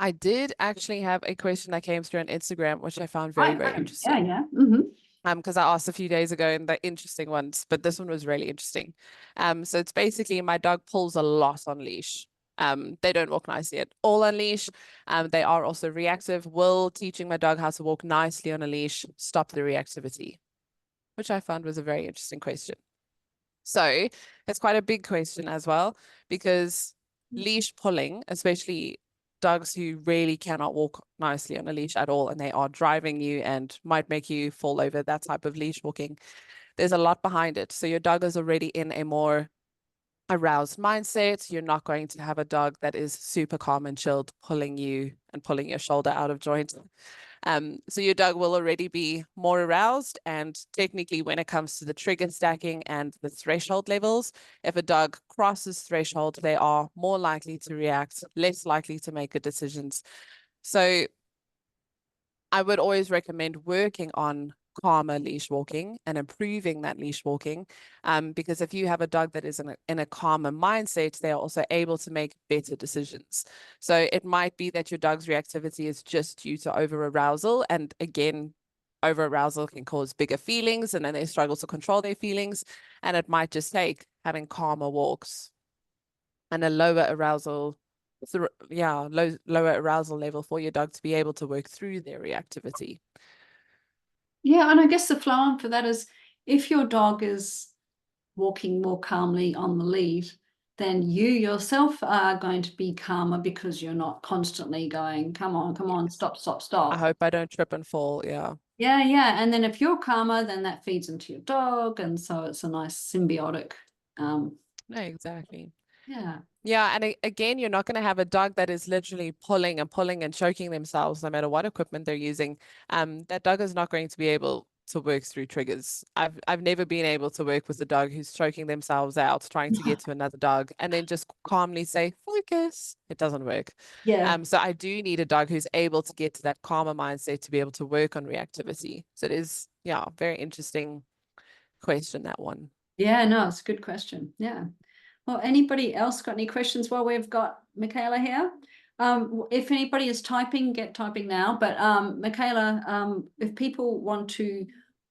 I did actually have a question that came through on Instagram, which I found very, very interesting. Yeah. Mm-hmm. Because I asked a few days ago, and the interesting ones, but this one was really interesting. So it's basically my dog pulls a lot on leash. They don't walk nicely at all on leash. They are also reactive. Will teaching my dog how to walk nicely on a leash stop the reactivity? Which I found was a very interesting question. So it's quite a big question as well, because leash pulling, especially dogs who really cannot walk nicely on a leash at all, and they are driving you and might make you fall over, that type of leash walking, there's a lot behind it. So your dog is already in a more aroused mindset. You're not going to have a dog that is super calm and chilled pulling you and pulling your shoulder out of joint. So your dog will already be more aroused, and technically when it comes to the trigger stacking and the threshold levels, if a dog crosses threshold, they are more likely to react, less likely to make good decisions. So I would always recommend working on calmer leash walking and improving that leash walking, because if you have a dog that is in a calmer mindset, they are also able to make better decisions. So it might be that your dog's reactivity is just due to over arousal, and again, over arousal can cause bigger feelings, and then they struggle to control their feelings, and it might just take having calmer walks and a lower arousal, lower arousal level for your dog to be able to work through their reactivity. Yeah, and I guess the flow on for that is, if your dog is walking more calmly on the lead, then you yourself are going to be calmer, because you're not constantly going, come on, stop, I hope I don't trip and fall. Yeah. Yeah. And then if you're calmer, then that feeds into your dog, and so it's a nice symbiotic. No, exactly. Yeah. Yeah, and again, you're not going to have a dog that is literally pulling and choking themselves no matter what equipment they're using. That dog is not going to be able to work through triggers. I've never been able to work with a dog who's choking themselves out trying to get to another dog and then just calmly say focus. It doesn't work. Yeah. So I do need a dog who's able to get to that calmer mindset to be able to work on reactivity. So it is, yeah, very interesting question, that one. Yeah, no, it's a good question. Yeah. Well, anybody else got any questions while we've got Michaela here? If anybody is typing, get typing now. But Michaela, if people want to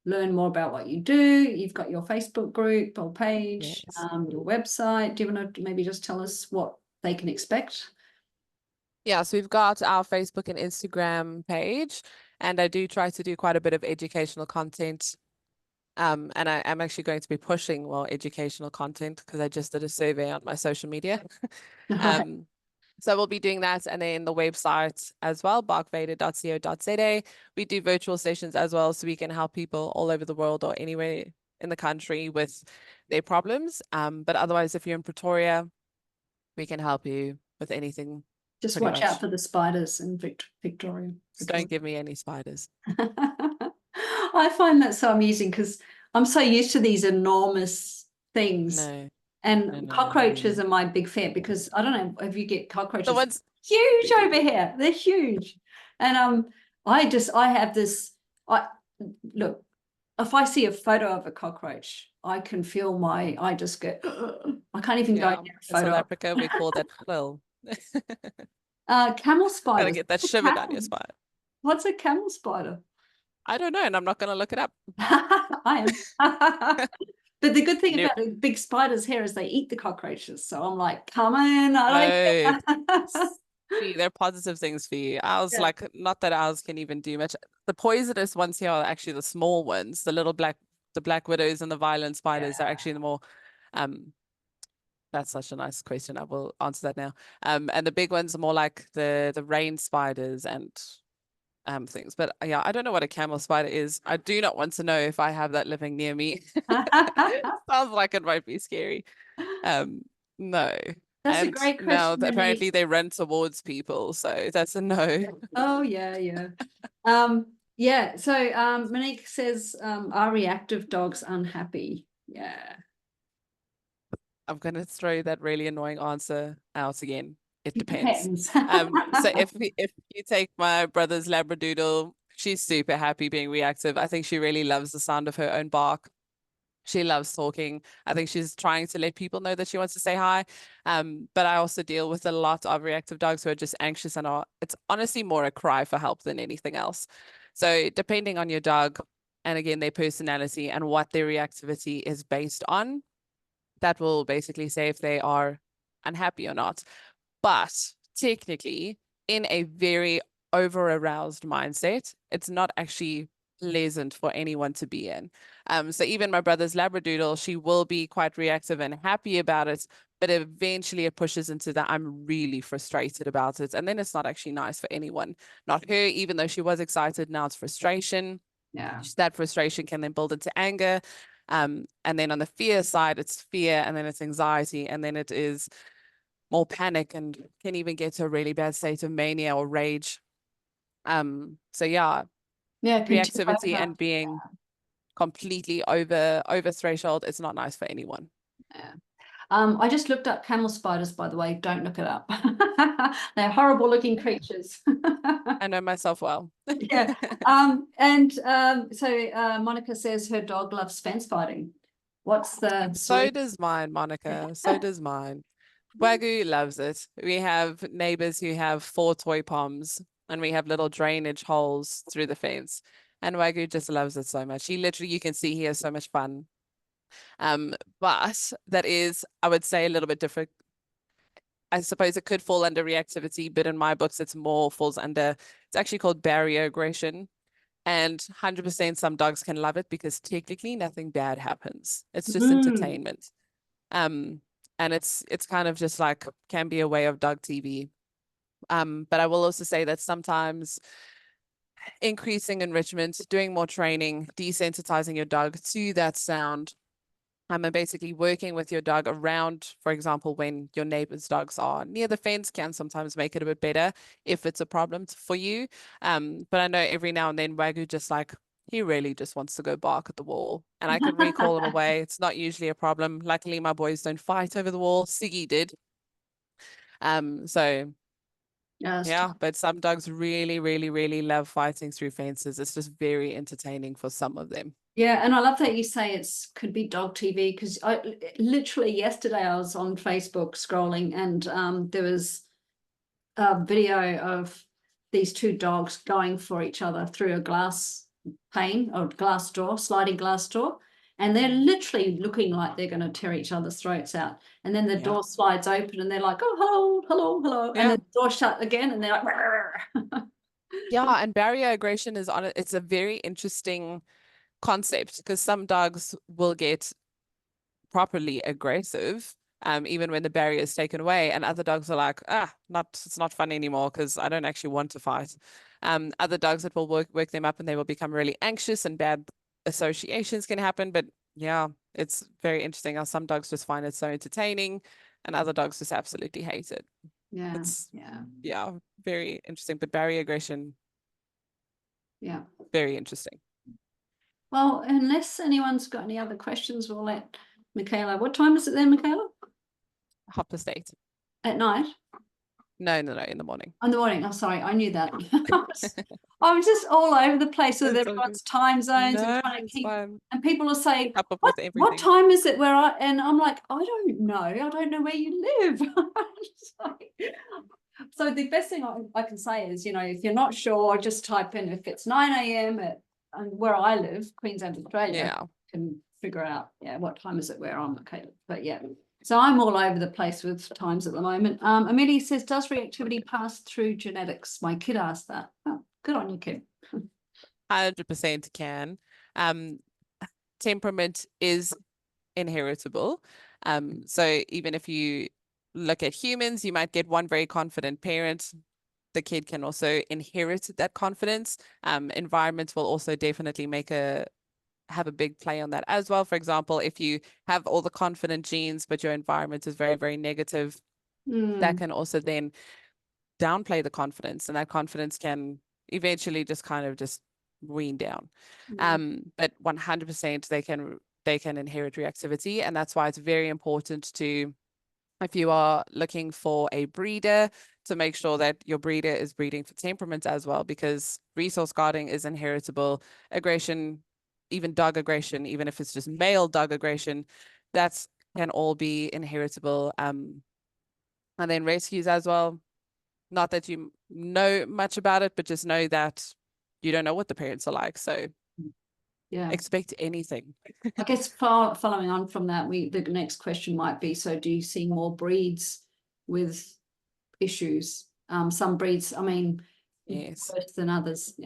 learn more about what you do, you've got your Facebook group or page, Yes. your website. Do you want to maybe just tell us what they can expect? Yeah, so we've got our Facebook and Instagram page, and I do try to do quite a bit of educational content. And I am actually going to be pushing more educational content because I just did a survey on my social media. Um, so we'll be doing that, and then the website as well, barkvader.co.za. We do virtual sessions as well, so we can help people all over the world or anywhere in the country with their problems. But otherwise, if you're in Pretoria, we can help you with anything. Just Pretty watch out much. for the spiders in Victoria. Just don't give me any spiders. I find that so amusing because I'm so used to these enormous things. No, no, And no, no, no, no, cockroaches no. are my big fear because I don't know if you get The cockroaches ones, huge over here. They're huge. And I have this I look, if I see a photo of a cockroach, I can feel I just go I can't even go yeah, near a in South photo. Africa, we call that well. Camel Gotta spiders. get that shiver down your spine. What's a camel spider? I don't know, and I'm not gonna look it up. I am. But the good thing Nope. about the big spiders here is they eat the cockroaches. So I'm like, come on, Oh, I don't see, they're positive things for you. Ours, Yeah. like, not that ours can even do much. The poisonous ones here are actually the small ones, the black widows and the violent spiders are actually the more, um, that's such a nice question. I will answer that now. And the big ones are more like the rain spiders and things. But yeah, I don't know what a camel spider is. I do not want to know if I have that living near me. Sounds like it might be scary. No. That's a And great now question, Monique. apparently they run towards people, so that's a no. Oh yeah, yeah. Yeah, so Monique says, are reactive dogs unhappy? Yeah. I'm gonna throw that really annoying answer out again. It It depends. depends. So if you take my brother's Labradoodle, she's super happy being reactive. I think she really loves the sound of her own bark. She loves talking. I think she's trying to let people know that she wants to say hi. But I also deal with a lot of reactive dogs who are just anxious and it's honestly more a cry for help than anything else. So depending on your dog and again, their personality and what their reactivity is based on, that will basically say if they are unhappy or not. But technically, in a very over aroused mindset, it's not actually pleasant for anyone to be in. So even my brother's Labradoodle, she will be quite reactive and happy about it, but eventually it pushes into that I'm really frustrated about it. And then it's not actually nice for anyone, not her, even though she was excited, now it's frustration. Yeah. That frustration can then build into anger. And then on the fear side, it's fear, and then it's anxiety, and then it is more panic and can even get to a really bad state of mania or rage. So yeah, Yeah, can tip reactivity over. and being completely over threshold, it's not nice for anyone. Yeah. I just looked up camel spiders, by the way. Don't look it up. They're horrible looking creatures. I know myself well. Yeah. So Monica says her dog loves fence fighting. What's the So solution? does mine, Monica. So does mine. Wagyu loves it. We have neighbors who have 4 toy poms and we have little drainage holes through the fence. And Wagyu just loves it so much. He literally, you can see he has so much fun. But that is, I would say, a little bit different. I suppose it could fall under reactivity, but in my books, it's more falls under, it's actually called barrier aggression. And 100% some dogs can love it because technically nothing bad happens. It's just Mm. entertainment. Um, and it's kind of just like can be a way of dog TV. But I will also say that sometimes increasing enrichment, doing more training, desensitizing your dog to that sound, and basically working with your dog around, for example, when your neighbor's dogs are near the fence can sometimes make it a bit better if it's a problem for you. But I know every now and then Wagyu just like, he really just wants to go bark at the wall and I can recall him away. It's not usually a problem. Luckily, my boys don't fight over the wall. Siggy did. So yeah, but some dogs really, really, really love fighting through fences. It's just very entertaining for some of them. Yeah, and I love that you say it's could be dog TV because I literally yesterday I was on Facebook scrolling and there was a video of these two dogs going for each other through a glass pane or glass door, sliding glass door. And they're literally looking like they're going to tear each other's throats out. And then the door slides open and they're like, oh, hello, hello, hello. And then the door shut again and they're like, yeah. And barrier aggression is it's a very interesting concept because some dogs will get properly aggressive, even when the barrier is taken away, and other dogs are like, it's not fun anymore because I don't actually want to fight. Other dogs that will work them up and they will become really anxious and bad associations can happen. But yeah, it's very interesting how some dogs just find it so entertaining and other dogs just absolutely hate it. yeah, It's very interesting. But barrier aggression, very interesting. Well, unless anyone's got any other questions, we'll let Michaela. What time is it there, Michaela? 8:30. At night? No, in the morning. In the morning. Oh, sorry, I knew that. I'm just all over the place with everyone's time zones and trying to keep. Fine. And people are saying, "What time is it?" And I'm like, I don't know. I don't know where you live. So the best thing I can say is, if you're not sure, just type in if it's 9 a.m. and where I live, Queensland, Australia, can figure out, what time is it where I'm located. But so I'm all over the place with times at the moment. Amelia says, does reactivity pass through genetics? My kid asked that. Oh, good on you, kid. 100% can. Temperament is inheritable. So even if you look at humans, you might get one very confident parent. The kid can also inherit that confidence. Environments will also definitely have a big play on that as well. For example, if you have all the confident genes, but your environment is very, very negative, that can also then downplay the confidence, and that confidence can eventually just kind of just wean down. But 100% they can inherit reactivity, and that's why it's very important to, if you are looking for a breeder, to make sure that your breeder is breeding for temperament as well, because resource guarding is inheritable. Aggression, even dog aggression, even if it's just male dog aggression, that can all be inheritable. And then rescues as well. Not that you know much about it, but just know that you don't know what the parents are like. So expect anything. I guess following on from that, the next question might be, so do you see more breeds with issues? Some breeds, yes, worse than others.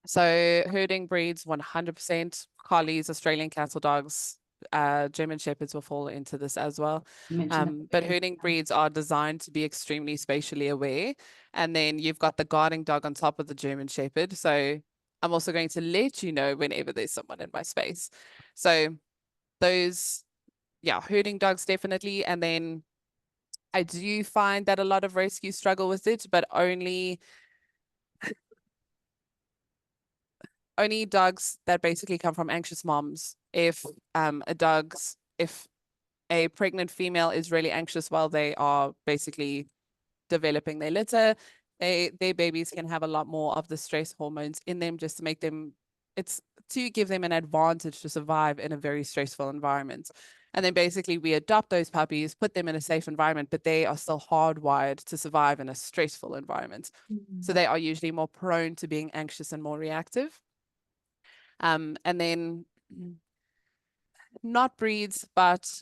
So herding breeds 100%. Collies, Australian cattle dogs, German shepherds will fall into this as well. But herding breeds are designed to be extremely spatially aware. And then you've got the guarding dog on top of the German shepherd. So I'm also going to let you know whenever there's someone in my space. So those, herding dogs definitely. And then I do find that a lot of rescues struggle with it, but only dogs that basically come from anxious moms. If a pregnant female is really anxious while they are basically developing their litter, their babies can have a lot more of the stress hormones in them, just to make them, it's to give them an advantage to survive in a very stressful environment. And then basically we adopt those puppies, put them in a safe environment, but they are still hardwired to survive in a stressful environment. So they are usually more prone to being anxious and more reactive. And then not breeds, but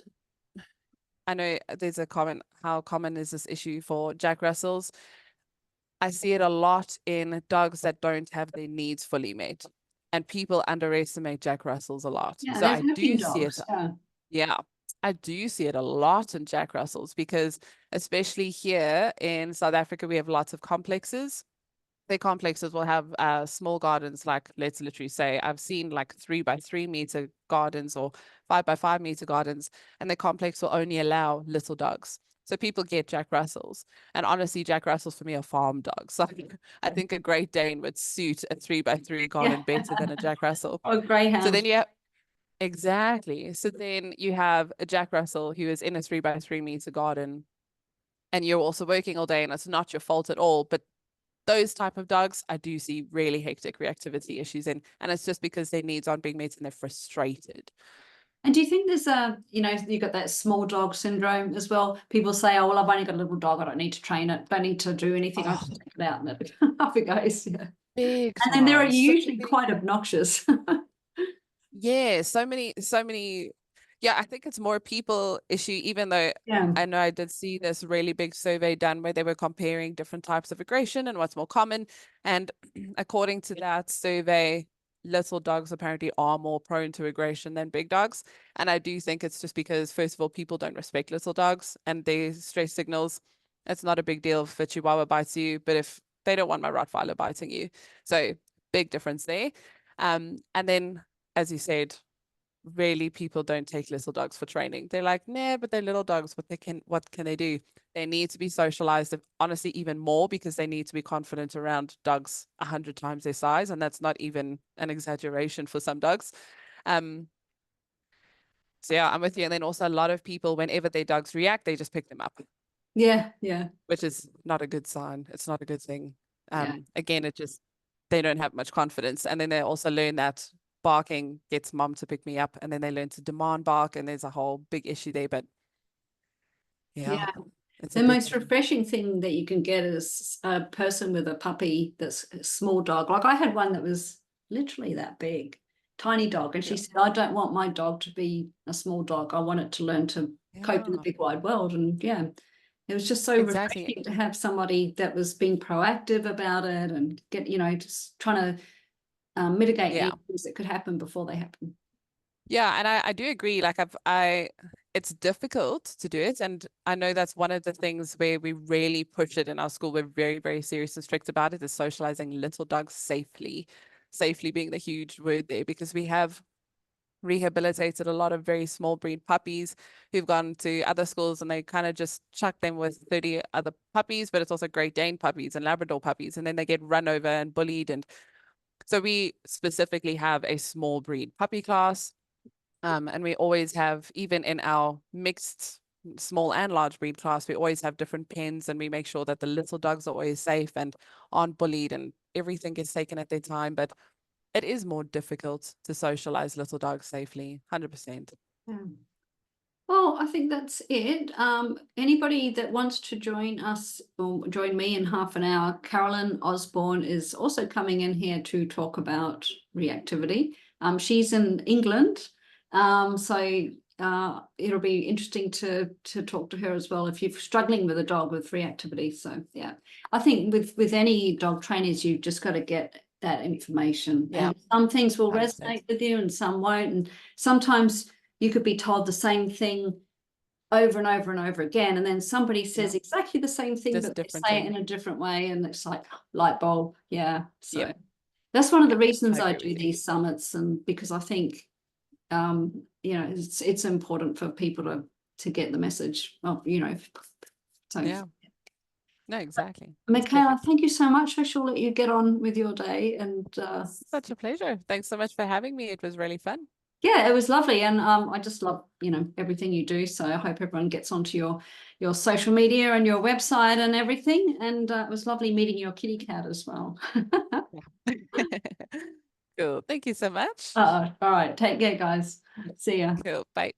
I know there's a comment, how common is this issue for Jack Russells? I see it a lot in dogs that don't have their needs fully met, and people underestimate Jack Russells a lot. So I do see it. I do see it a lot in Jack Russells, because especially here in South Africa, we have lots of complexes. Their complexes will have small gardens, like, let's literally say, I've seen like 3x3 meter gardens or 5x5 meter gardens, and the complex will only allow little dogs. So people get Jack Russells, and honestly, Jack Russells for me are farm dogs. Like, I think a Great Dane would suit a 3x3 garden better than a Jack Russell. Or greyhound. So then exactly. So then you have a Jack Russell who is in a 3x3 meter garden, and you're also working all day, and it's not your fault at all, but those type of dogs, I do see really hectic reactivity issues in, and it's just because their needs aren't being met and they're frustrated. And do you think there's you've got that small dog syndrome as well? People say, oh, well, I've only got a little dog. I don't need to train it. Don't need to do anything. I Oh, just take it out and off it goes. Yeah. big And then they're time. So usually many. quite obnoxious. Yeah, so many. Yeah, I think it's more a people issue, even though Yeah. I know I did see this really big survey done where they were comparing different types of aggression and what's more common. And according to that survey, little dogs apparently are more prone to aggression than big dogs. And I do think it's just because, first of all, people don't respect little dogs and their stress signals. It's not a big deal if a Chihuahua bites you, but if they don't want my Rottweiler biting you. So big difference there. And then, as you said, really people don't take little dogs for training. They're like, nah, but they're little dogs. What can they do? They need to be socialized, honestly, even more because they need to be confident around dogs 100 times their size. And that's not even an exaggeration for some dogs. Um, so yeah, I'm with you. And then also a lot of people, whenever their dogs react, they just pick them up, Yeah. Yeah. which is not a good sign. It's not a good thing. Yeah. Again, it just, they don't have much confidence. And then they also learn that barking gets mom to pick me up, and then they learn to demand bark, and there's a whole big issue there. But yeah, Yeah. it's a The big most thing. refreshing thing that you can get is a person with a puppy that's a small dog. Like I had one that was literally that big, tiny dog. And she Yeah. said, I don't want my dog to be a small dog. I want it to learn to cope in the Yeah, big wide world. And yeah, it was just so exactly. refreshing to have somebody that was being proactive about it and get, just trying to mitigate Yeah. any things that could happen before they happen. Yeah, and I do agree. Like it's difficult to do it. And I know that's one of the things where we really push it in our school. We're very, very serious and strict about it, is socializing little dogs safely. Safely being the huge word there, because we have rehabilitated a lot of very small breed puppies who've gone to other schools and they kind of just chuck them with 30 other puppies, but it's also Great Dane puppies and Labrador puppies, and then they get run over and bullied. And so we specifically have a small breed puppy class. And we always have, even in our mixed small and large breed class, we always have different pens, and we make sure that the little dogs are always safe and aren't bullied and everything gets taken at their time. But it is more difficult to socialize little dogs safely, 100%. Yeah. Well, I think that's it. Anybody that wants to join us or join me in half an hour, Carolyn Osborne is also coming in here to talk about reactivity. She's in England, so it'll be interesting to talk to her as well if you're struggling with a dog with reactivity. So yeah, I think with any dog trainers, you've just got to get that information, Yeah, and some things will 100%. resonate with you and some won't, and sometimes you could be told the same thing over and over and over again, and then somebody Yeah, says exactly the same thing, just but they say it differently. in a different way, and it's like light bulb. Yeah, Yeah, so that's one of yeah, the reasons I I agree do with you. these summits, and because I think it's important for people to get the message of so Yeah, no, exactly. It's Michaela, perfect. thank you so much. I shall let you get on with your day, and Such a pleasure. Thanks so much for having me. It was really fun. yeah, it was lovely, and I just love everything you do. So I hope everyone gets onto your social media and your website and everything. And it was lovely meeting your kitty cat as well. Yeah. Cool. Thank you so much. All right, take care, guys. See ya. Cool. Bye.